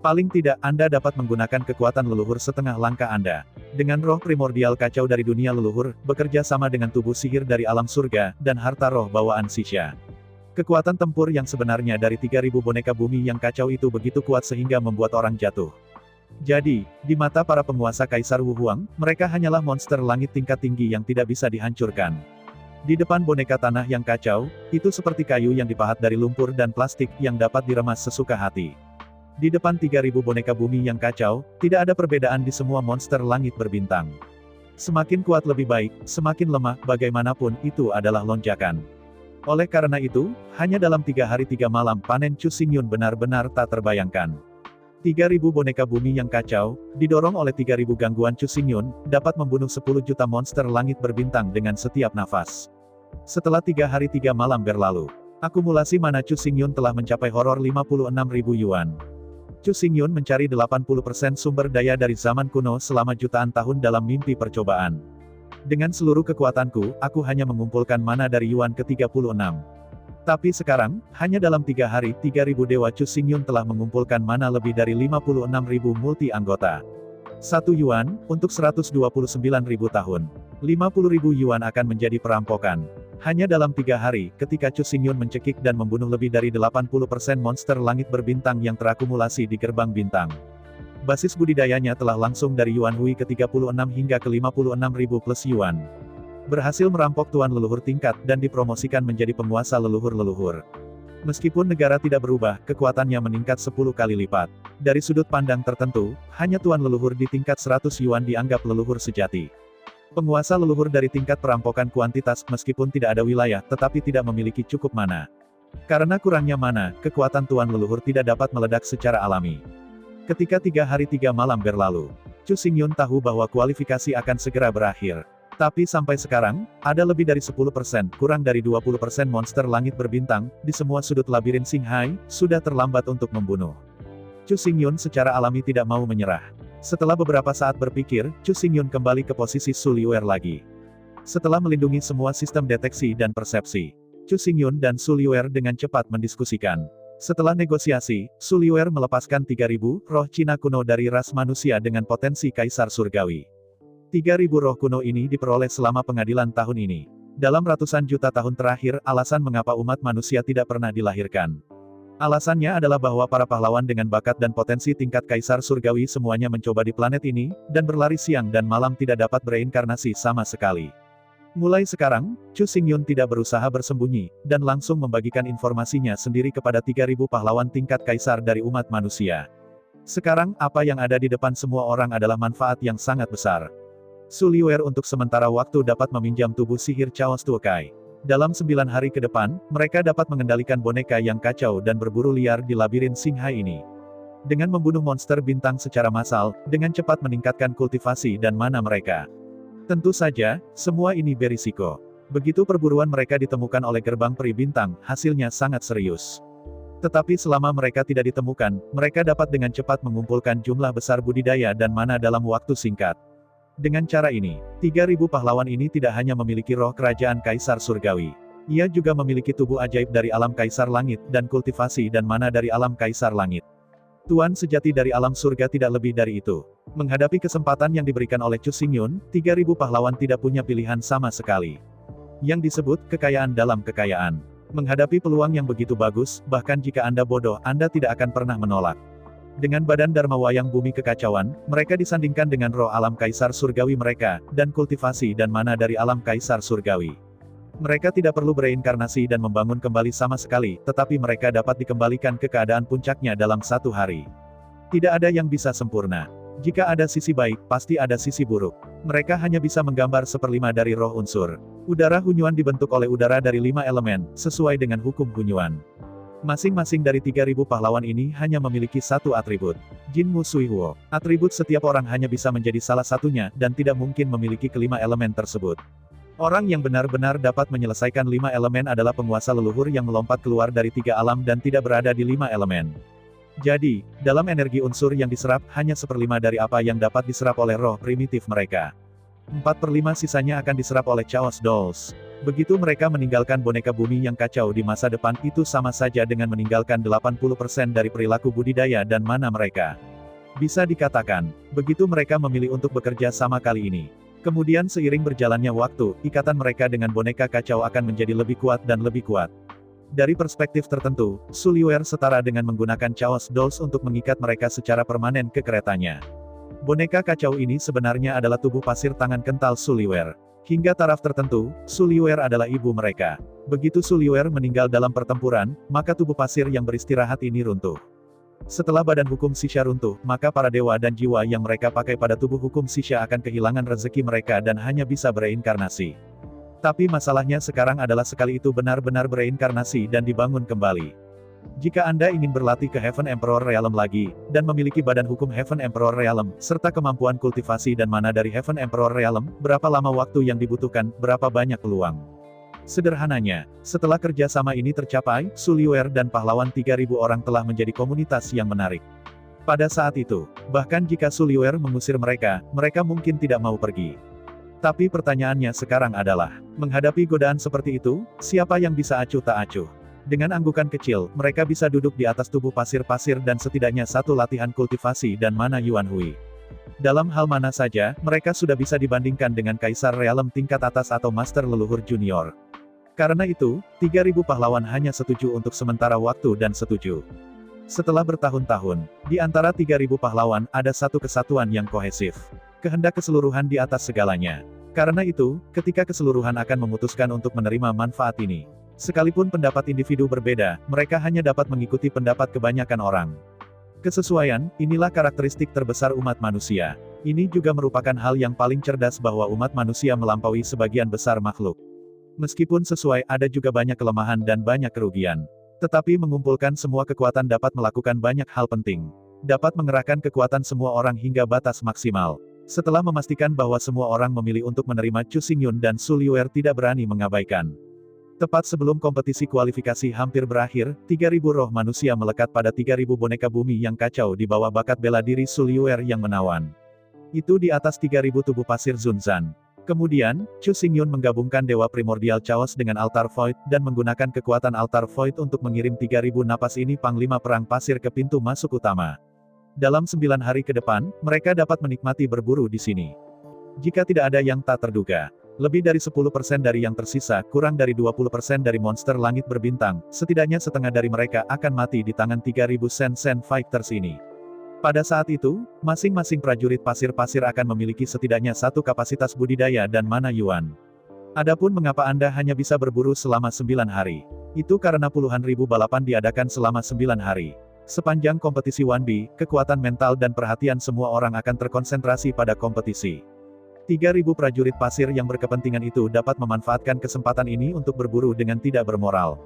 Paling tidak, Anda dapat menggunakan kekuatan leluhur setengah langkah Anda. Dengan roh primordial kacau dari dunia leluhur, bekerja sama dengan tubuh sihir dari alam surga, dan harta roh bawaan Sisha. Kekuatan tempur yang sebenarnya dari 3000 boneka bumi yang kacau itu begitu kuat sehingga membuat orang jatuh. Jadi, di mata para penguasa Kaisar Wu Huang, mereka hanyalah monster langit tingkat tinggi yang tidak bisa dihancurkan. Di depan boneka tanah yang kacau, itu seperti kayu yang dipahat dari lumpur dan plastik yang dapat diremas sesuka hati. Di depan 3000 boneka bumi yang kacau, tidak ada perbedaan di semua monster langit berbintang. Semakin kuat lebih baik, semakin lemah, bagaimanapun, itu adalah lonjakan. Oleh karena itu, hanya dalam 3 hari 3 malam panen Chu Xingyun benar-benar tak terbayangkan. 3000 boneka bumi yang kacau, didorong oleh 3000 gangguan Chu Xingyun, dapat membunuh 10 juta monster langit berbintang dengan setiap nafas. Setelah 3 hari 3 malam berlalu, akumulasi mana Chu Xingyun telah mencapai horor 56.000 yuan. Chu Xingyun mencari 80% sumber daya dari zaman kuno selama jutaan tahun dalam mimpi percobaan. Dengan seluruh kekuatanku, aku hanya mengumpulkan mana dari yuan ke-36. Tapi sekarang, hanya dalam 3 hari, 3000 dewa Chu Xingyun telah mengumpulkan mana lebih dari 56.000 multi-anggota. 1 yuan, untuk 129.000 tahun. 50.000 yuan akan menjadi perampokan. Hanya dalam 3 hari, ketika Chu Xingyun mencekik dan membunuh lebih dari 80% monster langit berbintang yang terakumulasi di gerbang bintang. Basis budidayanya telah langsung dari Yuan Hui ke-36 hingga ke-56.000 plus Yuan. Berhasil merampok Tuan Leluhur tingkat dan dipromosikan menjadi penguasa leluhur-leluhur. Meskipun negara tidak berubah, kekuatannya meningkat 10 kali lipat. Dari sudut pandang tertentu, hanya Tuan Leluhur di tingkat 100 Yuan dianggap leluhur sejati. Penguasa leluhur dari tingkat perampokan kuantitas, meskipun tidak ada wilayah, tetapi tidak memiliki cukup mana. Karena kurangnya mana, kekuatan Tuan Leluhur tidak dapat meledak secara alami. Ketika 3 hari 3 malam berlalu, Chu Xingyun tahu bahwa kualifikasi akan segera berakhir. Tapi sampai sekarang, ada lebih dari 10%, kurang dari 20% monster langit berbintang, di semua sudut labirin Xinghai, sudah terlambat untuk membunuh. Chu Xingyun secara alami tidak mau menyerah. Setelah beberapa saat berpikir, Chu Xingyun kembali ke posisi Su Liuer lagi. Setelah melindungi semua sistem deteksi dan persepsi, Chu Xingyun dan Su Liuer dengan cepat mendiskusikan. Setelah negosiasi, Su Liuer melepaskan 3000 roh Cina kuno dari ras manusia dengan potensi Kaisar Surgawi. 3000 roh kuno ini diperoleh selama pengadilan tahun ini. Dalam ratusan juta tahun terakhir, alasan mengapa umat manusia tidak pernah dilahirkan. Alasannya adalah bahwa para pahlawan dengan bakat dan potensi tingkat Kaisar Surgawi semuanya mencoba di planet ini, dan berlari siang dan malam tidak dapat bereinkarnasi sama sekali. Mulai sekarang, Chu Xingyun tidak berusaha bersembunyi, dan langsung membagikan informasinya sendiri kepada 3000 pahlawan tingkat Kaisar dari umat manusia. Sekarang, apa yang ada di depan semua orang adalah manfaat yang sangat besar. Su Liuer untuk sementara waktu dapat meminjam tubuh sihir Chaos Tuokai. Dalam 9 hari ke depan, mereka dapat mengendalikan boneka yang kacau dan berburu liar di labirin Xinghai ini. Dengan membunuh monster bintang secara massal, dengan cepat meningkatkan kultivasi dan mana mereka. Tentu saja, semua ini berisiko. Begitu perburuan mereka ditemukan oleh gerbang peri bintang, hasilnya sangat serius. Tetapi selama mereka tidak ditemukan, mereka dapat dengan cepat mengumpulkan jumlah besar budidaya dan mana dalam waktu singkat. Dengan cara ini, 3000 pahlawan ini tidak hanya memiliki roh kerajaan Kaisar Surgawi. Ia juga memiliki tubuh ajaib dari alam Kaisar Langit, dan kultivasi dan mana dari alam Kaisar Langit. Tuan sejati dari alam surga tidak lebih dari itu. Menghadapi kesempatan yang diberikan oleh Chu Xingyun, 3000 pahlawan tidak punya pilihan sama sekali. Yang disebut, kekayaan dalam kekayaan. Menghadapi peluang yang begitu bagus, bahkan jika Anda bodoh, Anda tidak akan pernah menolak. Dengan badan Dharma Wayang Bumi Kekacauan, mereka disandingkan dengan roh alam Kaisar Surgawi mereka, dan kultivasi dan mana dari alam Kaisar Surgawi. Mereka tidak perlu bereinkarnasi dan membangun kembali sama sekali, tetapi mereka dapat dikembalikan ke keadaan puncaknya dalam 1 hari. Tidak ada yang bisa sempurna. Jika ada sisi baik, pasti ada sisi buruk. Mereka hanya bisa menggambar 1/5 dari roh unsur. Udara Hunyuan dibentuk oleh udara dari 5 elemen, sesuai dengan hukum Hunyuan. Masing-masing dari 3000 pahlawan ini hanya memiliki satu atribut. Jin Mu Sui Huo. Atribut setiap orang hanya bisa menjadi salah satunya, dan tidak mungkin memiliki kelima elemen tersebut. Orang yang benar-benar dapat menyelesaikan 5 elemen adalah penguasa leluhur yang melompat keluar dari 3 alam dan tidak berada di 5 elemen. Jadi, dalam energi unsur yang diserap, hanya 1/5 dari apa yang dapat diserap oleh roh primitif mereka. 4/5 sisanya akan diserap oleh Chaos Dolls. Begitu mereka meninggalkan boneka bumi yang kacau di masa depan, itu sama saja dengan meninggalkan 80% dari perilaku budidaya dan mana mereka. Bisa dikatakan, begitu mereka memilih untuk bekerja sama kali ini. Kemudian seiring berjalannya waktu, ikatan mereka dengan boneka kacau akan menjadi lebih kuat dan lebih kuat. Dari perspektif tertentu, Suliware setara dengan menggunakan Chaos Dolls untuk mengikat mereka secara permanen ke keretanya. Boneka kacau ini sebenarnya adalah tubuh pasir tangan kental Suliware. Hingga taraf tertentu, Suliware adalah ibu mereka. Begitu Suliware meninggal dalam pertempuran, maka tubuh pasir yang beristirahat ini runtuh. Setelah badan hukum Sisha runtuh, maka para dewa dan jiwa yang mereka pakai pada tubuh hukum Sisha akan kehilangan rezeki mereka dan hanya bisa bereinkarnasi. Tapi masalahnya sekarang adalah sekali itu benar-benar bereinkarnasi dan dibangun kembali. Jika Anda ingin berlatih ke Heaven Emperor Realm lagi, dan memiliki badan hukum Heaven Emperor Realm, serta kemampuan kultivasi dan mana dari Heaven Emperor Realm, berapa lama waktu yang dibutuhkan, berapa banyak peluang. Sederhananya, setelah kerjasama ini tercapai, Suliware dan pahlawan 3000 orang telah menjadi komunitas yang menarik. Pada saat itu, bahkan jika Suliware mengusir mereka, mereka mungkin tidak mau pergi. Tapi pertanyaannya sekarang adalah, menghadapi godaan seperti itu, siapa yang bisa acuh tak acuh? Dengan anggukan kecil, mereka bisa duduk di atas tubuh pasir-pasir dan setidaknya satu latihan kultivasi dan mana Yuan Hui. Dalam hal mana saja, mereka sudah bisa dibandingkan dengan Kaisar Realm tingkat atas atau Master Leluhur Junior. Karena itu, 3000 pahlawan hanya setuju untuk sementara waktu dan setuju. Setelah bertahun-tahun, di antara 3000 pahlawan, ada satu kesatuan yang kohesif. Kehendak keseluruhan di atas segalanya. Karena itu, ketika keseluruhan akan memutuskan untuk menerima manfaat ini, sekalipun pendapat individu berbeda, mereka hanya dapat mengikuti pendapat kebanyakan orang. Kesesuaian, inilah karakteristik terbesar umat manusia. Ini juga merupakan hal yang paling cerdas bahwa umat manusia melampaui sebagian besar makhluk. Meskipun sesuai, ada juga banyak kelemahan dan banyak kerugian. Tetapi mengumpulkan semua kekuatan dapat melakukan banyak hal penting. Dapat mengerahkan kekuatan semua orang hingga batas maksimal. Setelah memastikan bahwa semua orang memilih untuk menerima Chu Xingyun dan Suliware tidak berani mengabaikan. Tepat sebelum kompetisi kualifikasi hampir berakhir, 3000 roh manusia melekat pada 3000 boneka bumi yang kacau di bawah bakat bela diri Suliware yang menawan. Itu di atas 3000 tubuh pasir Zunzan. Kemudian, Chu Xingyun menggabungkan Dewa Primordial Chaos dengan Altar Void, dan menggunakan kekuatan Altar Void untuk mengirim 3000 napas ini Panglima Perang Pasir ke pintu masuk utama. Dalam 9 hari ke depan, mereka dapat menikmati berburu di sini. Jika tidak ada yang tak terduga, lebih dari 10% dari yang tersisa, kurang dari 20% dari monster langit berbintang, setidaknya setengah dari mereka akan mati di tangan 3000 Sen Fighters ini. Pada saat itu, masing-masing prajurit pasir-pasir akan memiliki setidaknya satu kapasitas budidaya dan mana Yuan. Adapun mengapa Anda hanya bisa berburu selama 9 hari? Itu karena puluhan ribu balapan diadakan selama 9 hari. Sepanjang kompetisi 1B, kekuatan mental dan perhatian semua orang akan terkonsentrasi pada kompetisi. 3000 prajurit pasir yang berkepentingan itu dapat memanfaatkan kesempatan ini untuk berburu dengan tidak bermoral.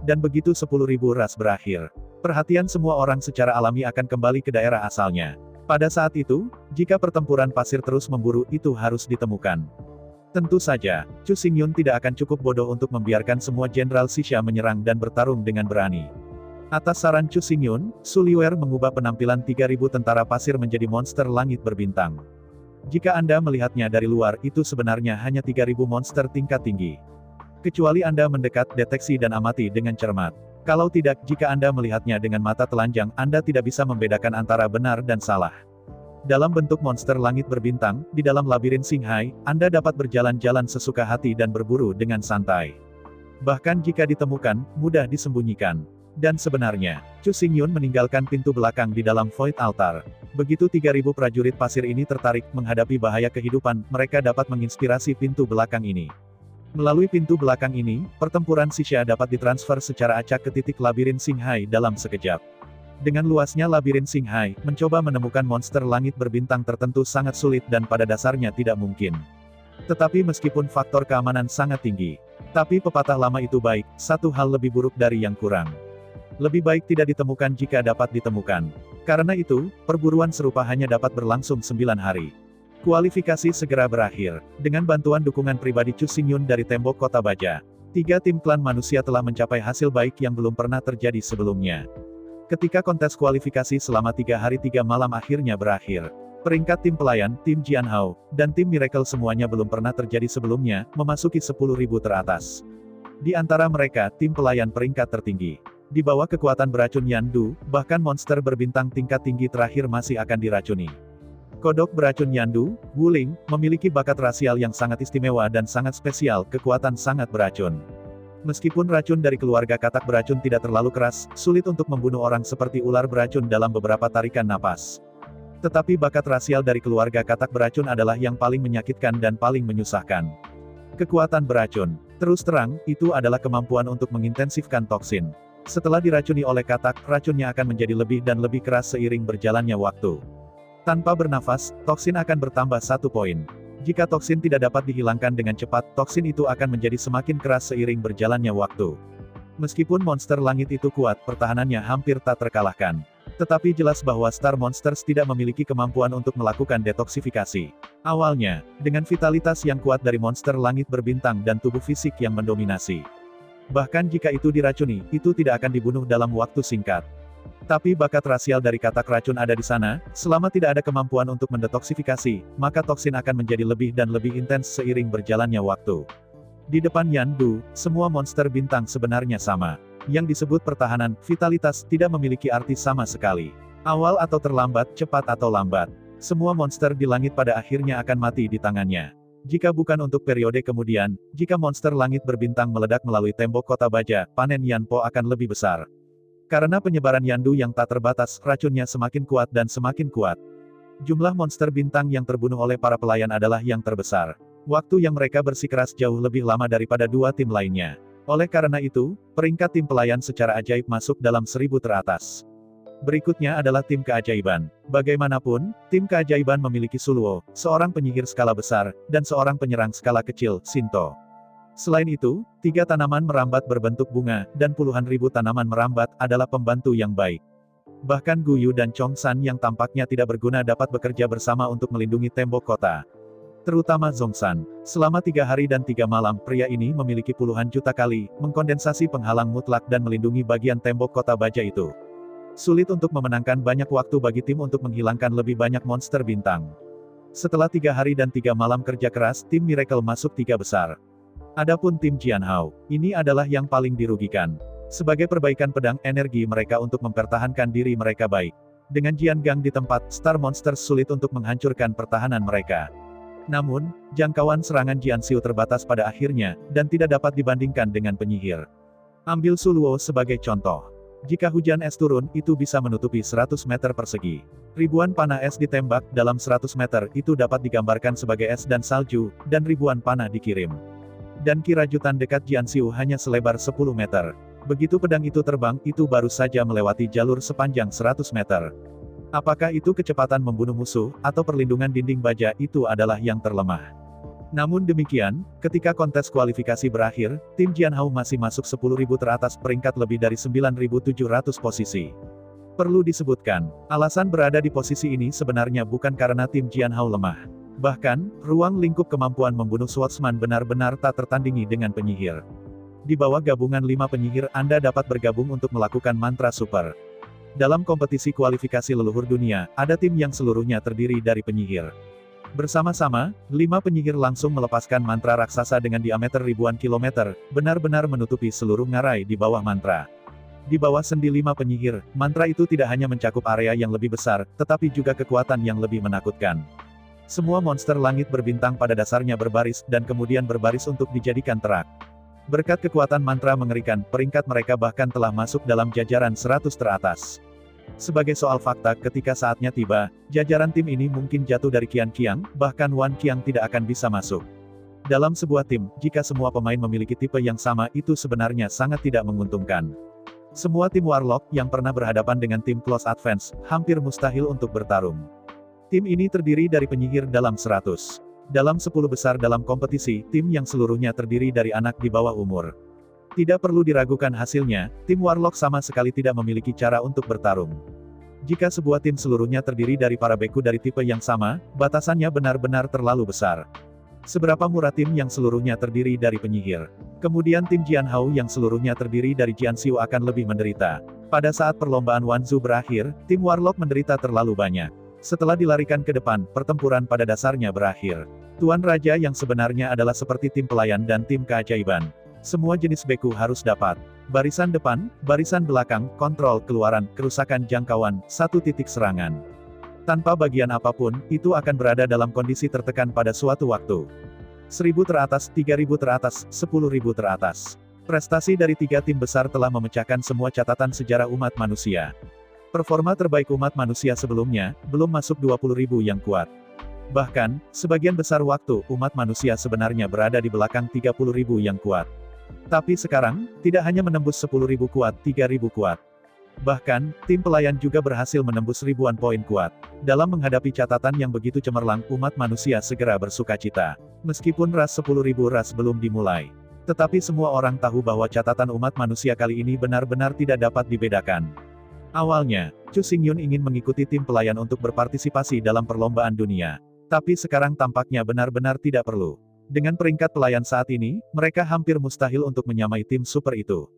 Dan begitu 10.000 ras berakhir, perhatian semua orang secara alami akan kembali ke daerah asalnya. Pada saat itu, jika pertempuran pasir terus memburu, itu harus ditemukan. Tentu saja, Chu Xingyun tidak akan cukup bodoh untuk membiarkan semua Jenderal Sisha menyerang dan bertarung dengan berani. Atas saran Chu Xingyun, Suliware mengubah penampilan 3000 tentara pasir menjadi monster langit berbintang. Jika Anda melihatnya dari luar, itu sebenarnya hanya 3000 monster tingkat tinggi. Kecuali Anda mendekat, deteksi dan amati dengan cermat. Kalau tidak, jika Anda melihatnya dengan mata telanjang, Anda tidak bisa membedakan antara benar dan salah. Dalam bentuk monster langit berbintang, di dalam labirin Xinghai, Anda dapat berjalan-jalan sesuka hati dan berburu dengan santai. Bahkan jika ditemukan, mudah disembunyikan. Dan sebenarnya, Chu Xingyun meninggalkan pintu belakang di dalam Void Altar. Begitu 3000 prajurit pasir ini tertarik menghadapi bahaya kehidupan, mereka dapat menginspirasi pintu belakang ini. Melalui pintu belakang ini, pertempuran Sisha dapat ditransfer secara acak ke titik labirin Xinghai dalam sekejap. Dengan luasnya labirin Xinghai, mencoba menemukan monster langit berbintang tertentu sangat sulit dan pada dasarnya tidak mungkin. Tetapi meskipun faktor keamanan sangat tinggi, tapi pepatah lama itu baik, satu hal lebih buruk dari yang kurang. Lebih baik tidak ditemukan jika dapat ditemukan. Karena itu, perburuan serupa hanya dapat berlangsung 9 hari. Kualifikasi segera berakhir. Dengan bantuan dukungan pribadi Chu Xingyun dari tembok kota baja, 3 tim klan manusia telah mencapai hasil baik yang belum pernah terjadi sebelumnya. Ketika kontes kualifikasi selama 3 hari 3 malam akhirnya berakhir, Peringkat tim pelayan, tim Jianhao, dan tim Miracle semuanya belum pernah terjadi sebelumnya, memasuki 10.000 teratas. Di antara mereka, tim pelayan peringkat tertinggi. Di bawah kekuatan beracun Yandu, bahkan monster berbintang tingkat tinggi terakhir masih akan diracuni. Kodok beracun Yandu, Wuling, memiliki bakat rasial yang sangat istimewa dan sangat spesial, kekuatan sangat beracun. Meskipun racun dari keluarga katak beracun tidak terlalu keras, sulit untuk membunuh orang seperti ular beracun dalam beberapa tarikan napas. Tetapi bakat rasial dari keluarga katak beracun adalah yang paling menyakitkan dan paling menyusahkan. Kekuatan beracun. Terus terang, itu adalah kemampuan untuk mengintensifkan toksin. Setelah diracuni oleh katak, racunnya akan menjadi lebih dan lebih keras seiring berjalannya waktu. Tanpa bernafas, toksin akan bertambah 1 poin. Jika toksin tidak dapat dihilangkan dengan cepat, toksin itu akan menjadi semakin keras seiring berjalannya waktu. Meskipun monster langit itu kuat, pertahanannya hampir tak terkalahkan. Tetapi jelas bahwa Star Monsters tidak memiliki kemampuan untuk melakukan detoksifikasi. Awalnya, dengan vitalitas yang kuat dari monster langit berbintang dan tubuh fisik yang mendominasi. Bahkan jika itu diracuni, itu tidak akan dibunuh dalam waktu singkat. Tapi bakat rasial dari katak racun ada di sana, selama tidak ada kemampuan untuk mendetoksifikasi, maka toksin akan menjadi lebih dan lebih intens seiring berjalannya waktu. Di depan Yandu, semua monster bintang sebenarnya sama. Yang disebut pertahanan, vitalitas, tidak memiliki arti sama sekali. Awal atau terlambat, cepat atau lambat. Semua monster di langit pada akhirnya akan mati di tangannya. Jika bukan untuk periode kemudian, jika monster langit berbintang meledak melalui tembok kota baja, panen Yanpo akan lebih besar. Karena penyebaran Yandu yang tak terbatas, racunnya semakin kuat dan semakin kuat. Jumlah monster bintang yang terbunuh oleh para pelayan adalah yang terbesar. Waktu yang mereka bersikeras jauh lebih lama daripada 2 tim lainnya. Oleh karena itu, peringkat tim pelayan secara ajaib masuk dalam 1000 teratas. Berikutnya adalah tim keajaiban. Bagaimanapun, tim keajaiban memiliki Suluo, seorang penyihir skala besar, dan seorang penyerang skala kecil, Shinto. Selain itu, 3 tanaman merambat berbentuk bunga, dan puluhan ribu tanaman merambat, adalah pembantu yang baik. Bahkan Guyu dan Chongsan yang tampaknya tidak berguna dapat bekerja bersama untuk melindungi tembok kota. Terutama Zongsan. Selama 3 hari dan 3 malam, pria ini memiliki puluhan juta kali, mengkondensasi penghalang mutlak dan melindungi bagian tembok kota baja itu. Sulit untuk memenangkan banyak waktu bagi tim untuk menghilangkan lebih banyak monster bintang. Setelah 3 hari dan 3 malam kerja keras, tim Miracle masuk 3 besar. Adapun tim Jianhao, ini adalah yang paling dirugikan. Sebagai perbaikan pedang, energi mereka untuk mempertahankan diri mereka baik. Dengan Jiangang di tempat, Star Monsters sulit untuk menghancurkan pertahanan mereka. Namun, jangkauan serangan Jianxiu terbatas pada akhirnya, dan tidak dapat dibandingkan dengan penyihir. Ambil Suluo sebagai contoh. Jika hujan es turun, itu bisa menutupi 100 meter persegi. Ribuan panah es ditembak, dalam 100 meter, itu dapat digambarkan sebagai es dan salju, dan ribuan panah dikirim. Dan kirajutan dekat Jianxiu hanya selebar 10 meter. Begitu pedang itu terbang, itu baru saja melewati jalur sepanjang 100 meter. Apakah itu kecepatan membunuh musuh, atau perlindungan dinding baja, itu adalah yang terlemah. Namun demikian, ketika kontes kualifikasi berakhir, tim Jianhao masih masuk 10.000 teratas peringkat lebih dari 9.700 posisi. Perlu disebutkan, alasan berada di posisi ini sebenarnya bukan karena tim Jianhao lemah. Bahkan, ruang lingkup kemampuan membunuh swordsman benar-benar tak tertandingi dengan penyihir. Di bawah gabungan 5 penyihir, Anda dapat bergabung untuk melakukan mantra super. Dalam kompetisi kualifikasi leluhur dunia, ada tim yang seluruhnya terdiri dari penyihir. Bersama-sama, 5 penyihir langsung melepaskan mantra raksasa dengan diameter ribuan kilometer, benar-benar menutupi seluruh ngarai di bawah mantra. Di bawah sendi 5 penyihir, mantra itu tidak hanya mencakup area yang lebih besar, tetapi juga kekuatan yang lebih menakutkan. Semua monster langit berbintang pada dasarnya berbaris, dan kemudian berbaris untuk dijadikan terak. Berkat kekuatan mantra mengerikan, peringkat mereka bahkan telah masuk dalam jajaran 100 teratas. Sebagai soal fakta, ketika saatnya tiba, jajaran tim ini mungkin jatuh dari Qian, bahkan Wan Qiang tidak akan bisa masuk. Dalam sebuah tim, jika semua pemain memiliki tipe yang sama, itu sebenarnya sangat tidak menguntungkan. Semua tim Warlock yang pernah berhadapan dengan tim Close Advance, hampir mustahil untuk bertarung. Tim ini terdiri dari penyihir dalam 100. Dalam 10 besar dalam kompetisi, tim yang seluruhnya terdiri dari anak di bawah umur. Tidak perlu diragukan hasilnya, tim Warlock sama sekali tidak memiliki cara untuk bertarung. Jika sebuah tim seluruhnya terdiri dari para beku dari tipe yang sama, batasannya benar-benar terlalu besar. Seberapa murah tim yang seluruhnya terdiri dari penyihir? Kemudian tim Jianhao yang seluruhnya terdiri dari Jianxiu akan lebih menderita. Pada saat perlombaan Wanzu berakhir, tim Warlock menderita terlalu banyak. Setelah dilarikan ke depan, pertempuran pada dasarnya berakhir. Tuan Raja yang sebenarnya adalah seperti tim pelayan dan tim keajaiban. Semua jenis beku harus dapat. Barisan depan, barisan belakang, kontrol keluaran, kerusakan jangkauan, satu titik serangan. Tanpa bagian apapun, itu akan berada dalam kondisi tertekan pada suatu waktu. 1000 teratas, 3000 teratas, 10.000 teratas. Prestasi dari 3 tim besar telah memecahkan semua catatan sejarah umat manusia. Performa terbaik umat manusia sebelumnya, belum masuk 20.000 yang kuat. Bahkan, sebagian besar waktu, umat manusia sebenarnya berada di belakang 30.000 yang kuat. Tapi sekarang, tidak hanya menembus 10.000 kuat, 3.000 kuat. Bahkan, tim pelayan juga berhasil menembus ribuan poin kuat. Dalam menghadapi catatan yang begitu cemerlang, umat manusia segera bersukacita. Meskipun ras 10.000 ras belum dimulai. Tetapi semua orang tahu bahwa catatan umat manusia kali ini benar-benar tidak dapat dibedakan. Awalnya, Chu Xingyun ingin mengikuti tim pelayan untuk berpartisipasi dalam perlombaan dunia. Tapi sekarang tampaknya benar-benar tidak perlu. Dengan peringkat pelayan saat ini, mereka hampir mustahil untuk menyamai tim super itu.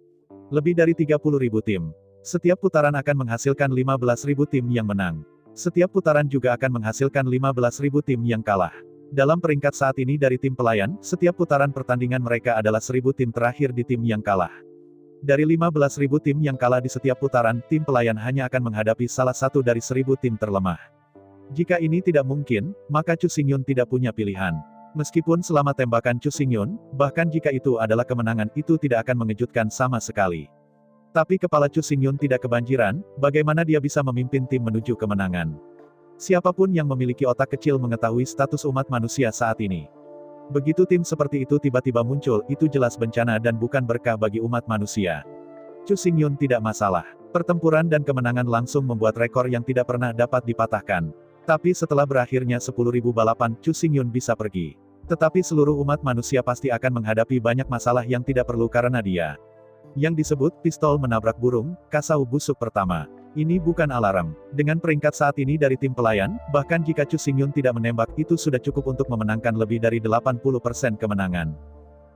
Lebih dari 30.000 tim. Setiap putaran akan menghasilkan 15.000 tim yang menang. Setiap putaran juga akan menghasilkan 15.000 tim yang kalah. Dalam peringkat saat ini dari tim pelayan, setiap putaran pertandingan mereka adalah 1.000 tim terakhir di tim yang kalah. Dari 15.000 tim yang kalah di setiap putaran, tim pelayan hanya akan menghadapi salah satu dari 1.000 tim terlemah. Jika ini tidak mungkin, maka Chu Xingyun tidak punya pilihan. Meskipun selama tembakan Chu Xingyun, bahkan jika itu adalah kemenangan, itu tidak akan mengejutkan sama sekali. Tapi kepala Chu Xingyun tidak kebanjiran, bagaimana dia bisa memimpin tim menuju kemenangan. Siapapun yang memiliki otak kecil mengetahui status umat manusia saat ini. Begitu tim seperti itu tiba-tiba muncul, itu jelas bencana dan bukan berkah bagi umat manusia. Chu Xingyun tidak masalah. Pertempuran dan kemenangan langsung membuat rekor yang tidak pernah dapat dipatahkan. Tapi setelah berakhirnya 10.000 balapan, Chu Xingyun bisa pergi. Tetapi seluruh umat manusia pasti akan menghadapi banyak masalah yang tidak perlu karena dia. Yang disebut, pistol menabrak burung, kasau busuk pertama. Ini bukan alarm. Dengan peringkat saat ini dari tim pelayan, bahkan jika Chu Xingyun tidak menembak, itu sudah cukup untuk memenangkan lebih dari 80% kemenangan.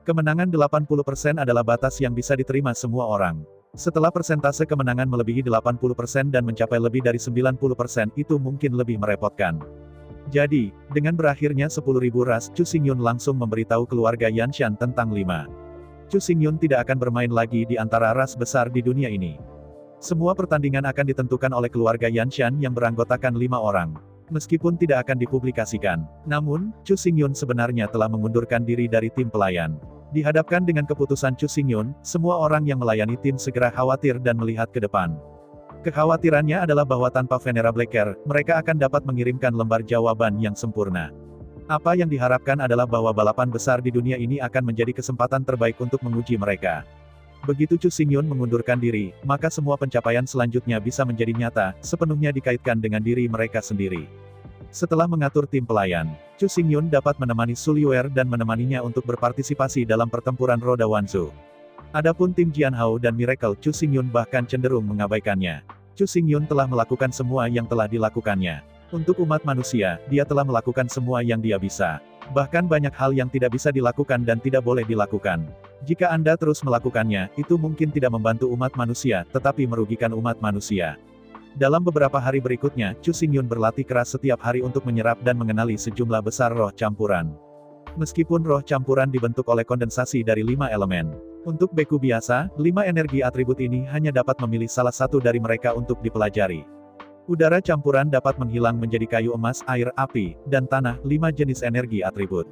Kemenangan 80% adalah batas yang bisa diterima semua orang. Setelah persentase kemenangan melebihi 80% dan mencapai lebih dari 90%, itu mungkin lebih merepotkan. Jadi, dengan berakhirnya 10.000 ras, Chu Xingyun langsung memberitahu keluarga Yanshan tentang 5. Chu Xingyun tidak akan bermain lagi di antara ras besar di dunia ini. Semua pertandingan akan ditentukan oleh keluarga Yanshan yang beranggotakan 5 orang. Meskipun tidak akan dipublikasikan. Namun, Chu Xingyun sebenarnya telah mengundurkan diri dari tim pelayan. Dihadapkan dengan keputusan Chu Xingyun, semua orang yang melayani tim segera khawatir dan melihat ke depan. Kekhawatirannya adalah bahwa tanpa Venera Blacker, mereka akan dapat mengirimkan lembar jawaban yang sempurna. Apa yang diharapkan adalah bahwa balapan besar di dunia ini akan menjadi kesempatan terbaik untuk menguji mereka. Begitu Chu Xingyun mengundurkan diri, maka semua pencapaian selanjutnya bisa menjadi nyata, sepenuhnya dikaitkan dengan diri mereka sendiri. Setelah mengatur tim pelayan, Chu Xingyun dapat menemani Su Liyuer dan menemaninya untuk berpartisipasi dalam pertempuran roda Wanzhou. Adapun tim Jianhao dan Miracle, Chu Xingyun bahkan cenderung mengabaikannya. Chu Xingyun telah melakukan semua yang telah dilakukannya. Untuk umat manusia, dia telah melakukan semua yang dia bisa. Bahkan banyak hal yang tidak bisa dilakukan dan tidak boleh dilakukan. Jika Anda terus melakukannya, itu mungkin tidak membantu umat manusia, tetapi merugikan umat manusia. Dalam beberapa hari berikutnya, Chu Xingyun berlatih keras setiap hari untuk menyerap dan mengenali sejumlah besar roh campuran. Meskipun roh campuran dibentuk oleh kondensasi dari 5 elemen. Untuk beku biasa, 5 energi atribut ini hanya dapat memilih salah satu dari mereka untuk dipelajari. Udara campuran dapat menghilang menjadi kayu emas, air, api, dan tanah, 5 jenis energi atribut.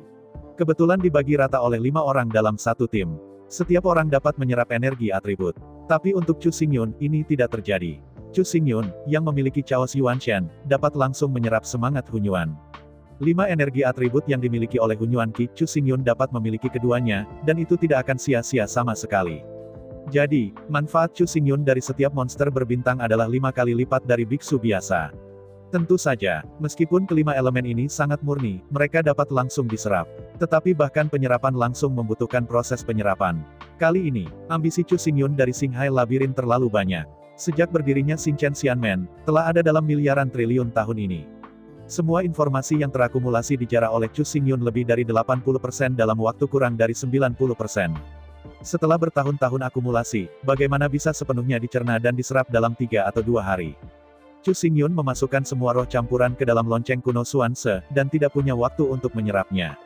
Kebetulan dibagi rata oleh 5 orang dalam satu tim. Setiap orang dapat menyerap energi atribut. Tapi untuk Chu Xingyun, ini tidak terjadi. Chu Xingyun, yang memiliki Chaos Yuanshan, dapat langsung menyerap semangat Hunyuan. 5 energi atribut yang dimiliki oleh Hunyuan Qi, Chu Xingyun dapat memiliki keduanya, dan itu tidak akan sia-sia sama sekali. Jadi, manfaat Chu Xingyun dari setiap monster berbintang adalah 5 kali lipat dari biksu biasa. Tentu saja, meskipun kelima elemen ini sangat murni, mereka dapat langsung diserap. Tetapi bahkan penyerapan langsung membutuhkan proses penyerapan. Kali ini, ambisi Chu Xingyun dari Xinghai Labirin terlalu banyak. Sejak berdirinya Xingchen Xianmen, telah ada dalam miliaran triliun tahun ini. Semua informasi yang terakumulasi dijarah oleh Chu Xingyun lebih dari 80% dalam waktu kurang dari 90%. Setelah bertahun-tahun akumulasi, bagaimana bisa sepenuhnya dicerna dan diserap dalam 3 atau 2 hari? Chu Chu Xingyun memasukkan semua roh campuran ke dalam lonceng kuno Xuanze, dan tidak punya waktu untuk menyerapnya.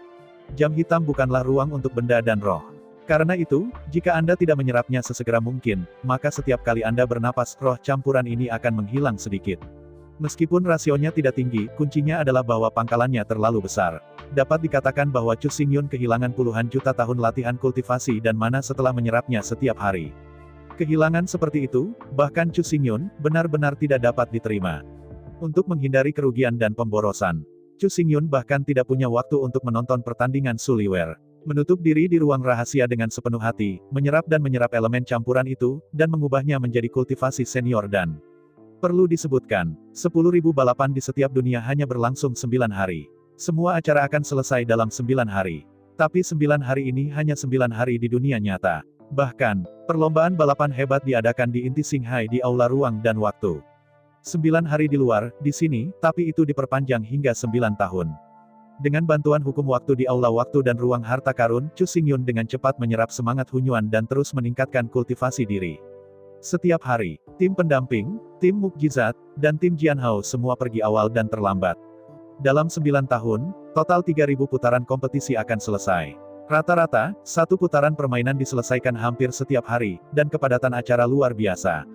Jam hitam bukanlah ruang untuk benda dan roh. Karena itu, jika Anda tidak menyerapnya sesegera mungkin, maka setiap kali Anda bernapas, roh campuran ini akan menghilang sedikit. Meskipun rasionya tidak tinggi, kuncinya adalah bahwa pangkalannya terlalu besar. Dapat dikatakan bahwa Chu Xingyun kehilangan puluhan juta tahun latihan kultivasi dan mana setelah menyerapnya setiap hari. Kehilangan seperti itu, bahkan Chu Xingyun, benar-benar tidak dapat diterima. Untuk menghindari kerugian dan pemborosan, Chu Xingyun bahkan tidak punya waktu untuk menonton pertandingan Suliwer. Menutup diri di ruang rahasia dengan sepenuh hati, menyerap elemen campuran itu, dan mengubahnya menjadi kultivasi senior dan perlu disebutkan, 10.000 balapan di setiap dunia hanya berlangsung 9 hari. Semua acara akan selesai dalam 9 hari. Tapi 9 hari ini hanya 9 hari di dunia nyata. Bahkan, perlombaan balapan hebat diadakan di inti Xinghai di Aula Ruang dan Waktu. 9 hari di luar, di sini, tapi itu diperpanjang hingga 9 tahun. Dengan bantuan hukum waktu di Aula Waktu dan Ruang Harta Karun, Chu Xingyun dengan cepat menyerap semangat Hunyuan dan terus meningkatkan kultivasi diri. Setiap hari, tim pendamping, tim mukjizat, dan tim Jianhao semua pergi awal dan terlambat. Dalam 9 tahun, total 3.000 putaran kompetisi akan selesai. Rata-rata, satu putaran permainan diselesaikan hampir setiap hari, dan kepadatan acara luar biasa.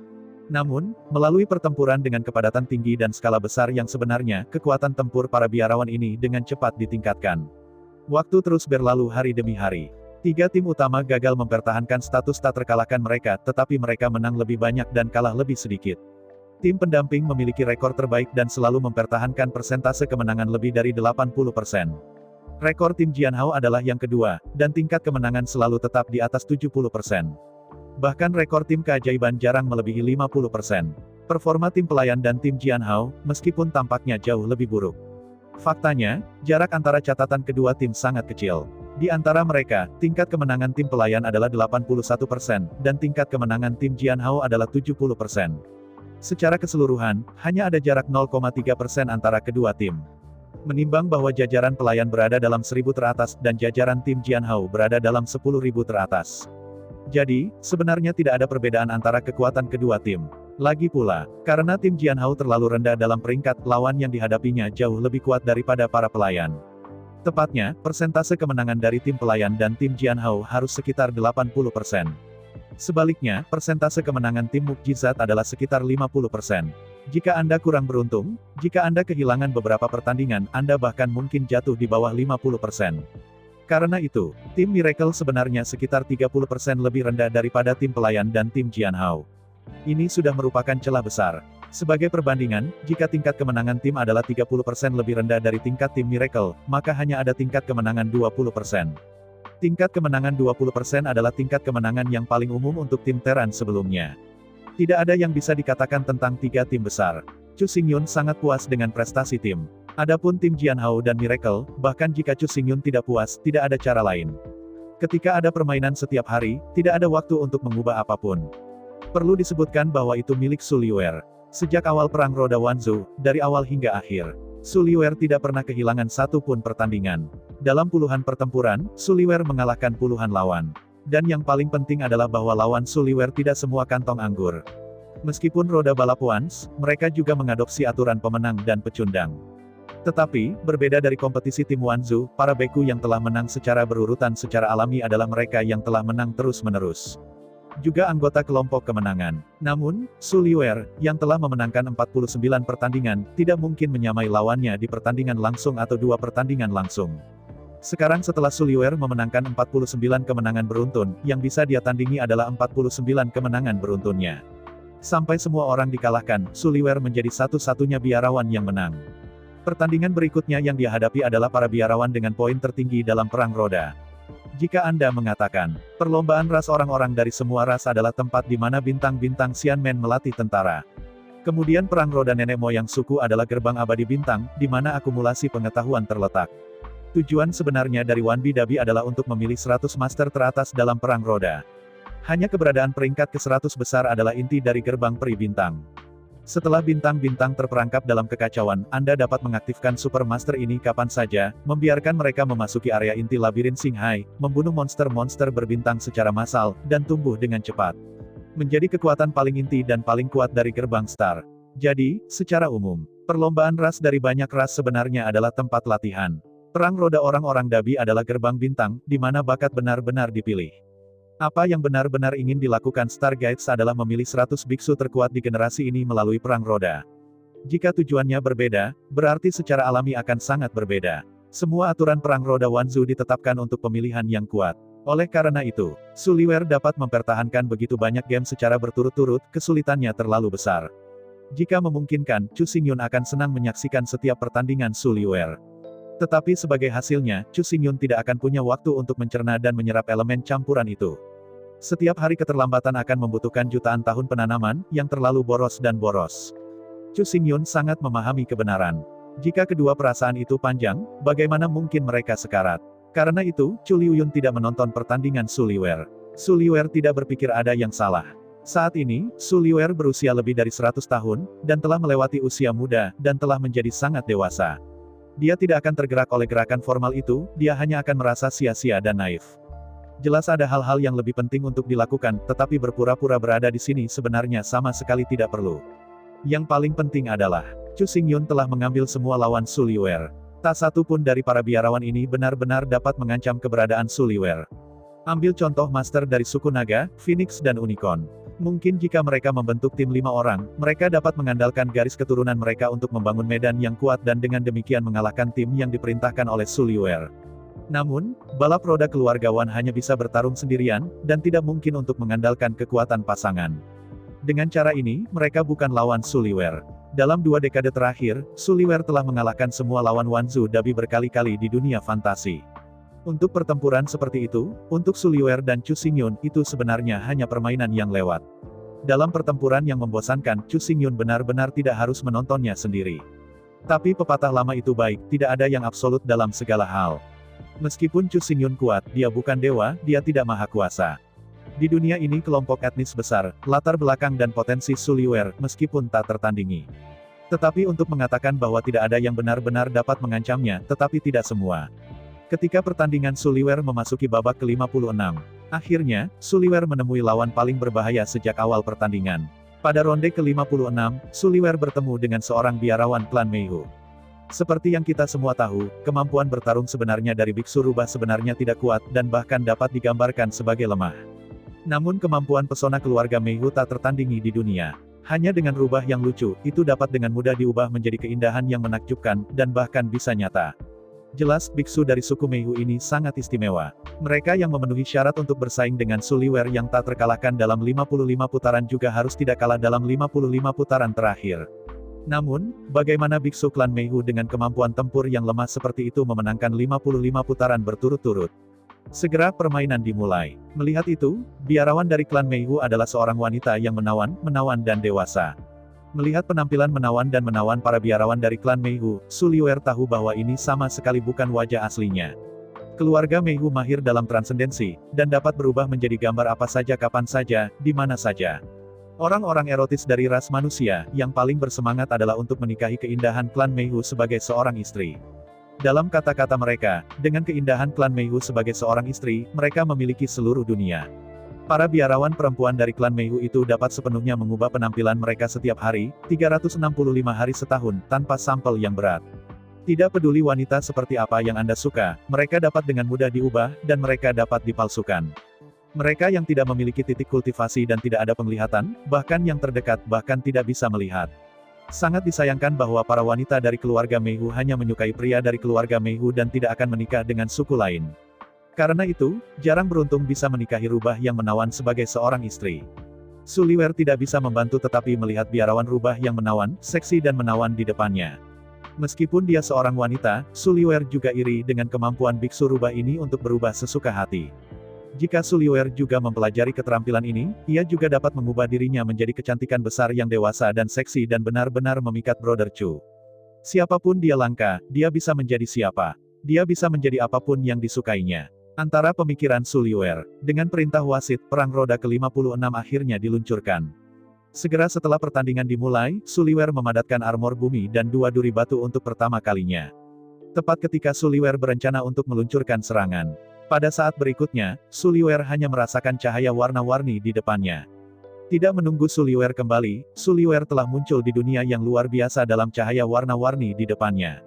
Namun, melalui pertempuran dengan kepadatan tinggi dan skala besar yang sebenarnya, kekuatan tempur para biarawan ini dengan cepat ditingkatkan. Waktu terus berlalu hari demi hari. 3 tim utama gagal mempertahankan status tak terkalahkan mereka, tetapi mereka menang lebih banyak dan kalah lebih sedikit. Tim pendamping memiliki rekor terbaik dan selalu mempertahankan persentase kemenangan lebih dari 80%. Rekor tim Jianhao adalah yang kedua, dan tingkat kemenangan selalu tetap di atas 70%. Bahkan rekor tim keajaiban jarang melebihi 50%. Performa tim pelayan dan tim Jianhao, meskipun tampaknya jauh lebih buruk. Faktanya, jarak antara catatan kedua tim sangat kecil. Di antara mereka, tingkat kemenangan tim pelayan adalah 81%, dan tingkat kemenangan tim Jianhao adalah 70%. Secara keseluruhan, hanya ada jarak 0,3% antara kedua tim. Menimbang bahwa jajaran pelayan berada dalam 1.000 teratas dan jajaran tim Jianhao berada dalam 10.000 teratas. Jadi, sebenarnya tidak ada perbedaan antara kekuatan kedua tim. Lagi pula, karena tim Jianhao terlalu rendah dalam peringkat, lawan yang dihadapinya jauh lebih kuat daripada para pelayan. Tepatnya, persentase kemenangan dari tim pelayan dan tim Jianhao harus sekitar 80%. Sebaliknya, persentase kemenangan tim mukjizat adalah sekitar 50%. Jika Anda kurang beruntung, jika Anda kehilangan beberapa pertandingan, Anda bahkan mungkin jatuh di bawah 50%. Karena itu, tim Miracle sebenarnya sekitar 30% lebih rendah daripada tim pelayan dan tim Jianhao. Ini sudah merupakan celah besar. Sebagai perbandingan, jika tingkat kemenangan tim adalah 30% lebih rendah dari tingkat tim Miracle, maka hanya ada tingkat kemenangan 20%. Tingkat kemenangan 20% adalah tingkat kemenangan yang paling umum untuk tim Terran sebelumnya. Tidak ada yang bisa dikatakan tentang 3 tim besar. Chu Xingyun sangat puas dengan prestasi tim. Adapun tim Jianhao dan Miracle, bahkan jika Chu Xingyun tidak puas, tidak ada cara lain. Ketika ada permainan setiap hari, tidak ada waktu untuk mengubah apapun. Perlu disebutkan bahwa itu milik Suliwer. Sejak awal Perang Roda Wanzhou, dari awal hingga akhir, Suliwer tidak pernah kehilangan satu pun pertandingan. Dalam puluhan pertempuran, Suliwer mengalahkan puluhan lawan. Dan yang paling penting adalah bahwa lawan Suliwer tidak semua kantong anggur. Meskipun roda balap Wanz, mereka juga mengadopsi aturan pemenang dan pecundang. Tetapi, berbeda dari kompetisi tim Wanzhou, para beku yang telah menang secara berurutan secara alami adalah mereka yang telah menang terus-menerus. Juga anggota kelompok kemenangan. Namun, Suliwer, yang telah memenangkan 49 pertandingan, tidak mungkin menyamai lawannya di pertandingan langsung atau 2 pertandingan langsung. Sekarang setelah Suliwer memenangkan 49 kemenangan beruntun, yang bisa dia tandingi adalah 49 kemenangan beruntunnya. Sampai semua orang dikalahkan, Suliwer menjadi satu-satunya biarawan yang menang. Pertandingan berikutnya yang dia hadapi adalah para biarawan dengan poin tertinggi dalam Perang Roda. Jika Anda mengatakan, perlombaan ras orang-orang dari semua ras adalah tempat di mana bintang-bintang Xianmen melatih tentara. Kemudian Perang Roda nenek moyang suku adalah gerbang abadi bintang, di mana akumulasi pengetahuan terletak. Tujuan sebenarnya dari Wanbi Dabi adalah untuk memilih 100 master teratas dalam Perang Roda. Hanya keberadaan peringkat ke-100 besar adalah inti dari gerbang peri bintang. Setelah bintang-bintang terperangkap dalam kekacauan, Anda dapat mengaktifkan Super Master ini kapan saja, membiarkan mereka memasuki area inti labirin Xinghai, membunuh monster-monster berbintang secara massal, dan tumbuh dengan cepat. Menjadi kekuatan paling inti dan paling kuat dari gerbang Star. Jadi, secara umum, perlombaan ras dari banyak ras sebenarnya adalah tempat latihan. Perang roda orang-orang Dabi adalah gerbang bintang, di mana bakat benar-benar dipilih. Apa yang benar-benar ingin dilakukan Stargates adalah memilih 100 biksu terkuat di generasi ini melalui perang roda. Jika tujuannya berbeda, berarti secara alami akan sangat berbeda. Semua aturan perang roda Wanzu ditetapkan untuk pemilihan yang kuat. Oleh karena itu, Suliwer dapat mempertahankan begitu banyak game secara berturut-turut, kesulitannya terlalu besar. Jika memungkinkan, Chu Xingyun akan senang menyaksikan setiap pertandingan Suliwer. Tetapi sebagai hasilnya, Chu Xingyun tidak akan punya waktu untuk mencerna dan menyerap elemen campuran itu. Setiap hari keterlambatan akan membutuhkan jutaan tahun penanaman, yang terlalu boros dan boros. Chu Xingyun sangat memahami kebenaran. Jika kedua perasaan itu panjang, bagaimana mungkin mereka sekarat? Karena itu, Chu Liuyun tidak menonton pertandingan Suliwer. Suliwer tidak berpikir ada yang salah. Saat ini, Suliwer berusia lebih dari 100 tahun, dan telah melewati usia muda, dan telah menjadi sangat dewasa. Dia tidak akan tergerak oleh gerakan formal itu, dia hanya akan merasa sia-sia dan naif. Jelas ada hal-hal yang lebih penting untuk dilakukan, tetapi berpura-pura berada di sini sebenarnya sama sekali tidak perlu. Yang paling penting adalah, Chu Xingyun telah mengambil semua lawan Suliwer. Tak satu pun dari para biarawan ini benar-benar dapat mengancam keberadaan Suliwer. Ambil contoh master dari suku naga, Phoenix dan Unicorn. Mungkin jika mereka membentuk tim 5 orang, mereka dapat mengandalkan garis keturunan mereka untuk membangun medan yang kuat dan dengan demikian mengalahkan tim yang diperintahkan oleh Suliwer. Namun, balap roda keluargawan hanya bisa bertarung sendirian, dan tidak mungkin untuk mengandalkan kekuatan pasangan. Dengan cara ini, mereka bukan lawan Suliwer. Dalam 2 dekade terakhir, Suliwer telah mengalahkan semua lawan Wanzu Dabi berkali-kali di dunia fantasi. Untuk pertempuran seperti itu, untuk Suliwer dan Chu Xingyun, itu sebenarnya hanya permainan yang lewat. Dalam pertempuran yang membosankan, Chu Xingyun benar-benar tidak harus menontonnya sendiri. Tapi pepatah lama itu baik, tidak ada yang absolut dalam segala hal. Meskipun Chu Xingyun kuat, dia bukan dewa, dia tidak maha kuasa. Di dunia ini kelompok etnis besar, latar belakang dan potensi Suliwer, meskipun tak tertandingi. Tetapi untuk mengatakan bahwa tidak ada yang benar-benar dapat mengancamnya, tetapi tidak semua. Ketika pertandingan Suliwer memasuki babak ke-56, akhirnya, Suliwer menemui lawan paling berbahaya sejak awal pertandingan. Pada ronde ke-56, Suliwer bertemu dengan seorang biarawan klan Meihu. Seperti yang kita semua tahu, kemampuan bertarung sebenarnya dari biksu rubah sebenarnya tidak kuat dan bahkan dapat digambarkan sebagai lemah. Namun kemampuan pesona keluarga Meihu tak tertandingi di dunia. Hanya dengan rubah yang lucu, itu dapat dengan mudah diubah menjadi keindahan yang menakjubkan, dan bahkan bisa nyata. Jelas, biksu dari suku Meihu ini sangat istimewa. Mereka yang memenuhi syarat untuk bersaing dengan Suliwer yang tak terkalahkan dalam 55 putaran juga harus tidak kalah dalam 55 putaran terakhir. Namun, bagaimana biksu klan Meihu dengan kemampuan tempur yang lemah seperti itu memenangkan 55 putaran berturut-turut? Segera permainan dimulai. Melihat itu, biarawan dari klan Meihu adalah seorang wanita yang menawan dan dewasa. Melihat penampilan menawan para biarawan dari klan Meihu, Suliwer tahu bahwa ini sama sekali bukan wajah aslinya. Keluarga Meihu mahir dalam transendensi, dan dapat berubah menjadi gambar apa saja kapan saja, di mana saja. Orang-orang erotis dari ras manusia, yang paling bersemangat adalah untuk menikahi keindahan klan Meihu sebagai seorang istri. Dalam kata-kata mereka, dengan keindahan klan Meihu sebagai seorang istri, mereka memiliki seluruh dunia. Para biarawan perempuan dari klan Meihu itu dapat sepenuhnya mengubah penampilan mereka setiap hari, 365 hari setahun, tanpa sampel yang berat. Tidak peduli wanita seperti apa yang Anda suka, mereka dapat dengan mudah diubah, dan mereka dapat dipalsukan. Mereka yang tidak memiliki titik kultivasi dan tidak ada penglihatan, bahkan yang terdekat, bahkan tidak bisa melihat. Sangat disayangkan bahwa para wanita dari keluarga Meihu hanya menyukai pria dari keluarga Meihu dan tidak akan menikah dengan suku lain. Karena itu, jarang beruntung bisa menikahi rubah yang menawan sebagai seorang istri. Suliwer tidak bisa membantu tetapi melihat biarawan rubah yang menawan, seksi dan menawan di depannya. Meskipun dia seorang wanita, Suliwer juga iri dengan kemampuan biksu rubah ini untuk berubah sesuka hati. Jika Suliwer juga mempelajari keterampilan ini, ia juga dapat mengubah dirinya menjadi kecantikan besar yang dewasa dan seksi dan benar-benar memikat Brother Chu. Siapapun dia langka, dia bisa menjadi siapa. Dia bisa menjadi apapun yang disukainya. Antara pemikiran Suliwer, dengan perintah wasit, perang roda ke-56 akhirnya diluncurkan. Segera setelah pertandingan dimulai, Suliwer memadatkan armor bumi dan 2 duri batu untuk pertama kalinya. Tepat ketika Suliwer berencana untuk meluncurkan serangan. Pada saat berikutnya, Suliwer hanya merasakan cahaya warna-warni di depannya. Tidak menunggu Sulliwer kembali, Sulliwer telah muncul di dunia yang luar biasa dalam cahaya warna-warni di depannya.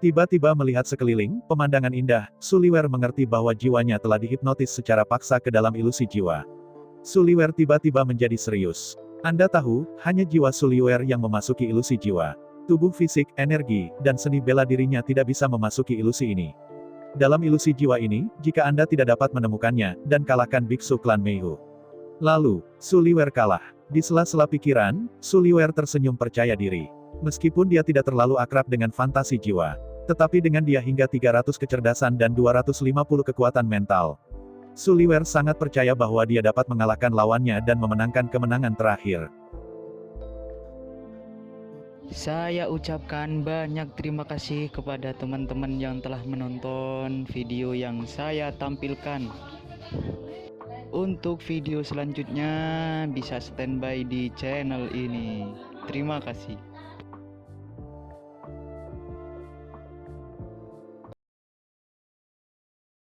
Tiba-tiba melihat sekeliling, pemandangan indah, Sulliwer mengerti bahwa jiwanya telah dihipnotis secara paksa ke dalam ilusi jiwa. Sulliwer tiba-tiba menjadi serius. Anda tahu, hanya jiwa Sulliwer yang memasuki ilusi jiwa. Tubuh fisik, energi, dan seni bela dirinya tidak bisa memasuki ilusi ini. Dalam ilusi jiwa ini, jika Anda tidak dapat menemukannya, dan kalahkan biksu klan Meihu. Lalu, Sulliwer kalah. Di sela-sela pikiran, Sulliwer tersenyum percaya diri. Meskipun dia tidak terlalu akrab dengan fantasi jiwa. Tetapi dengan dia hingga 300 kecerdasan dan 250 kekuatan mental. Sulliwer sangat percaya bahwa dia dapat mengalahkan lawannya dan memenangkan kemenangan terakhir. Saya ucapkan banyak terima kasih kepada teman-teman yang telah menonton video yang saya tampilkan. Untuk video selanjutnya bisa standby di channel ini. Terima kasih.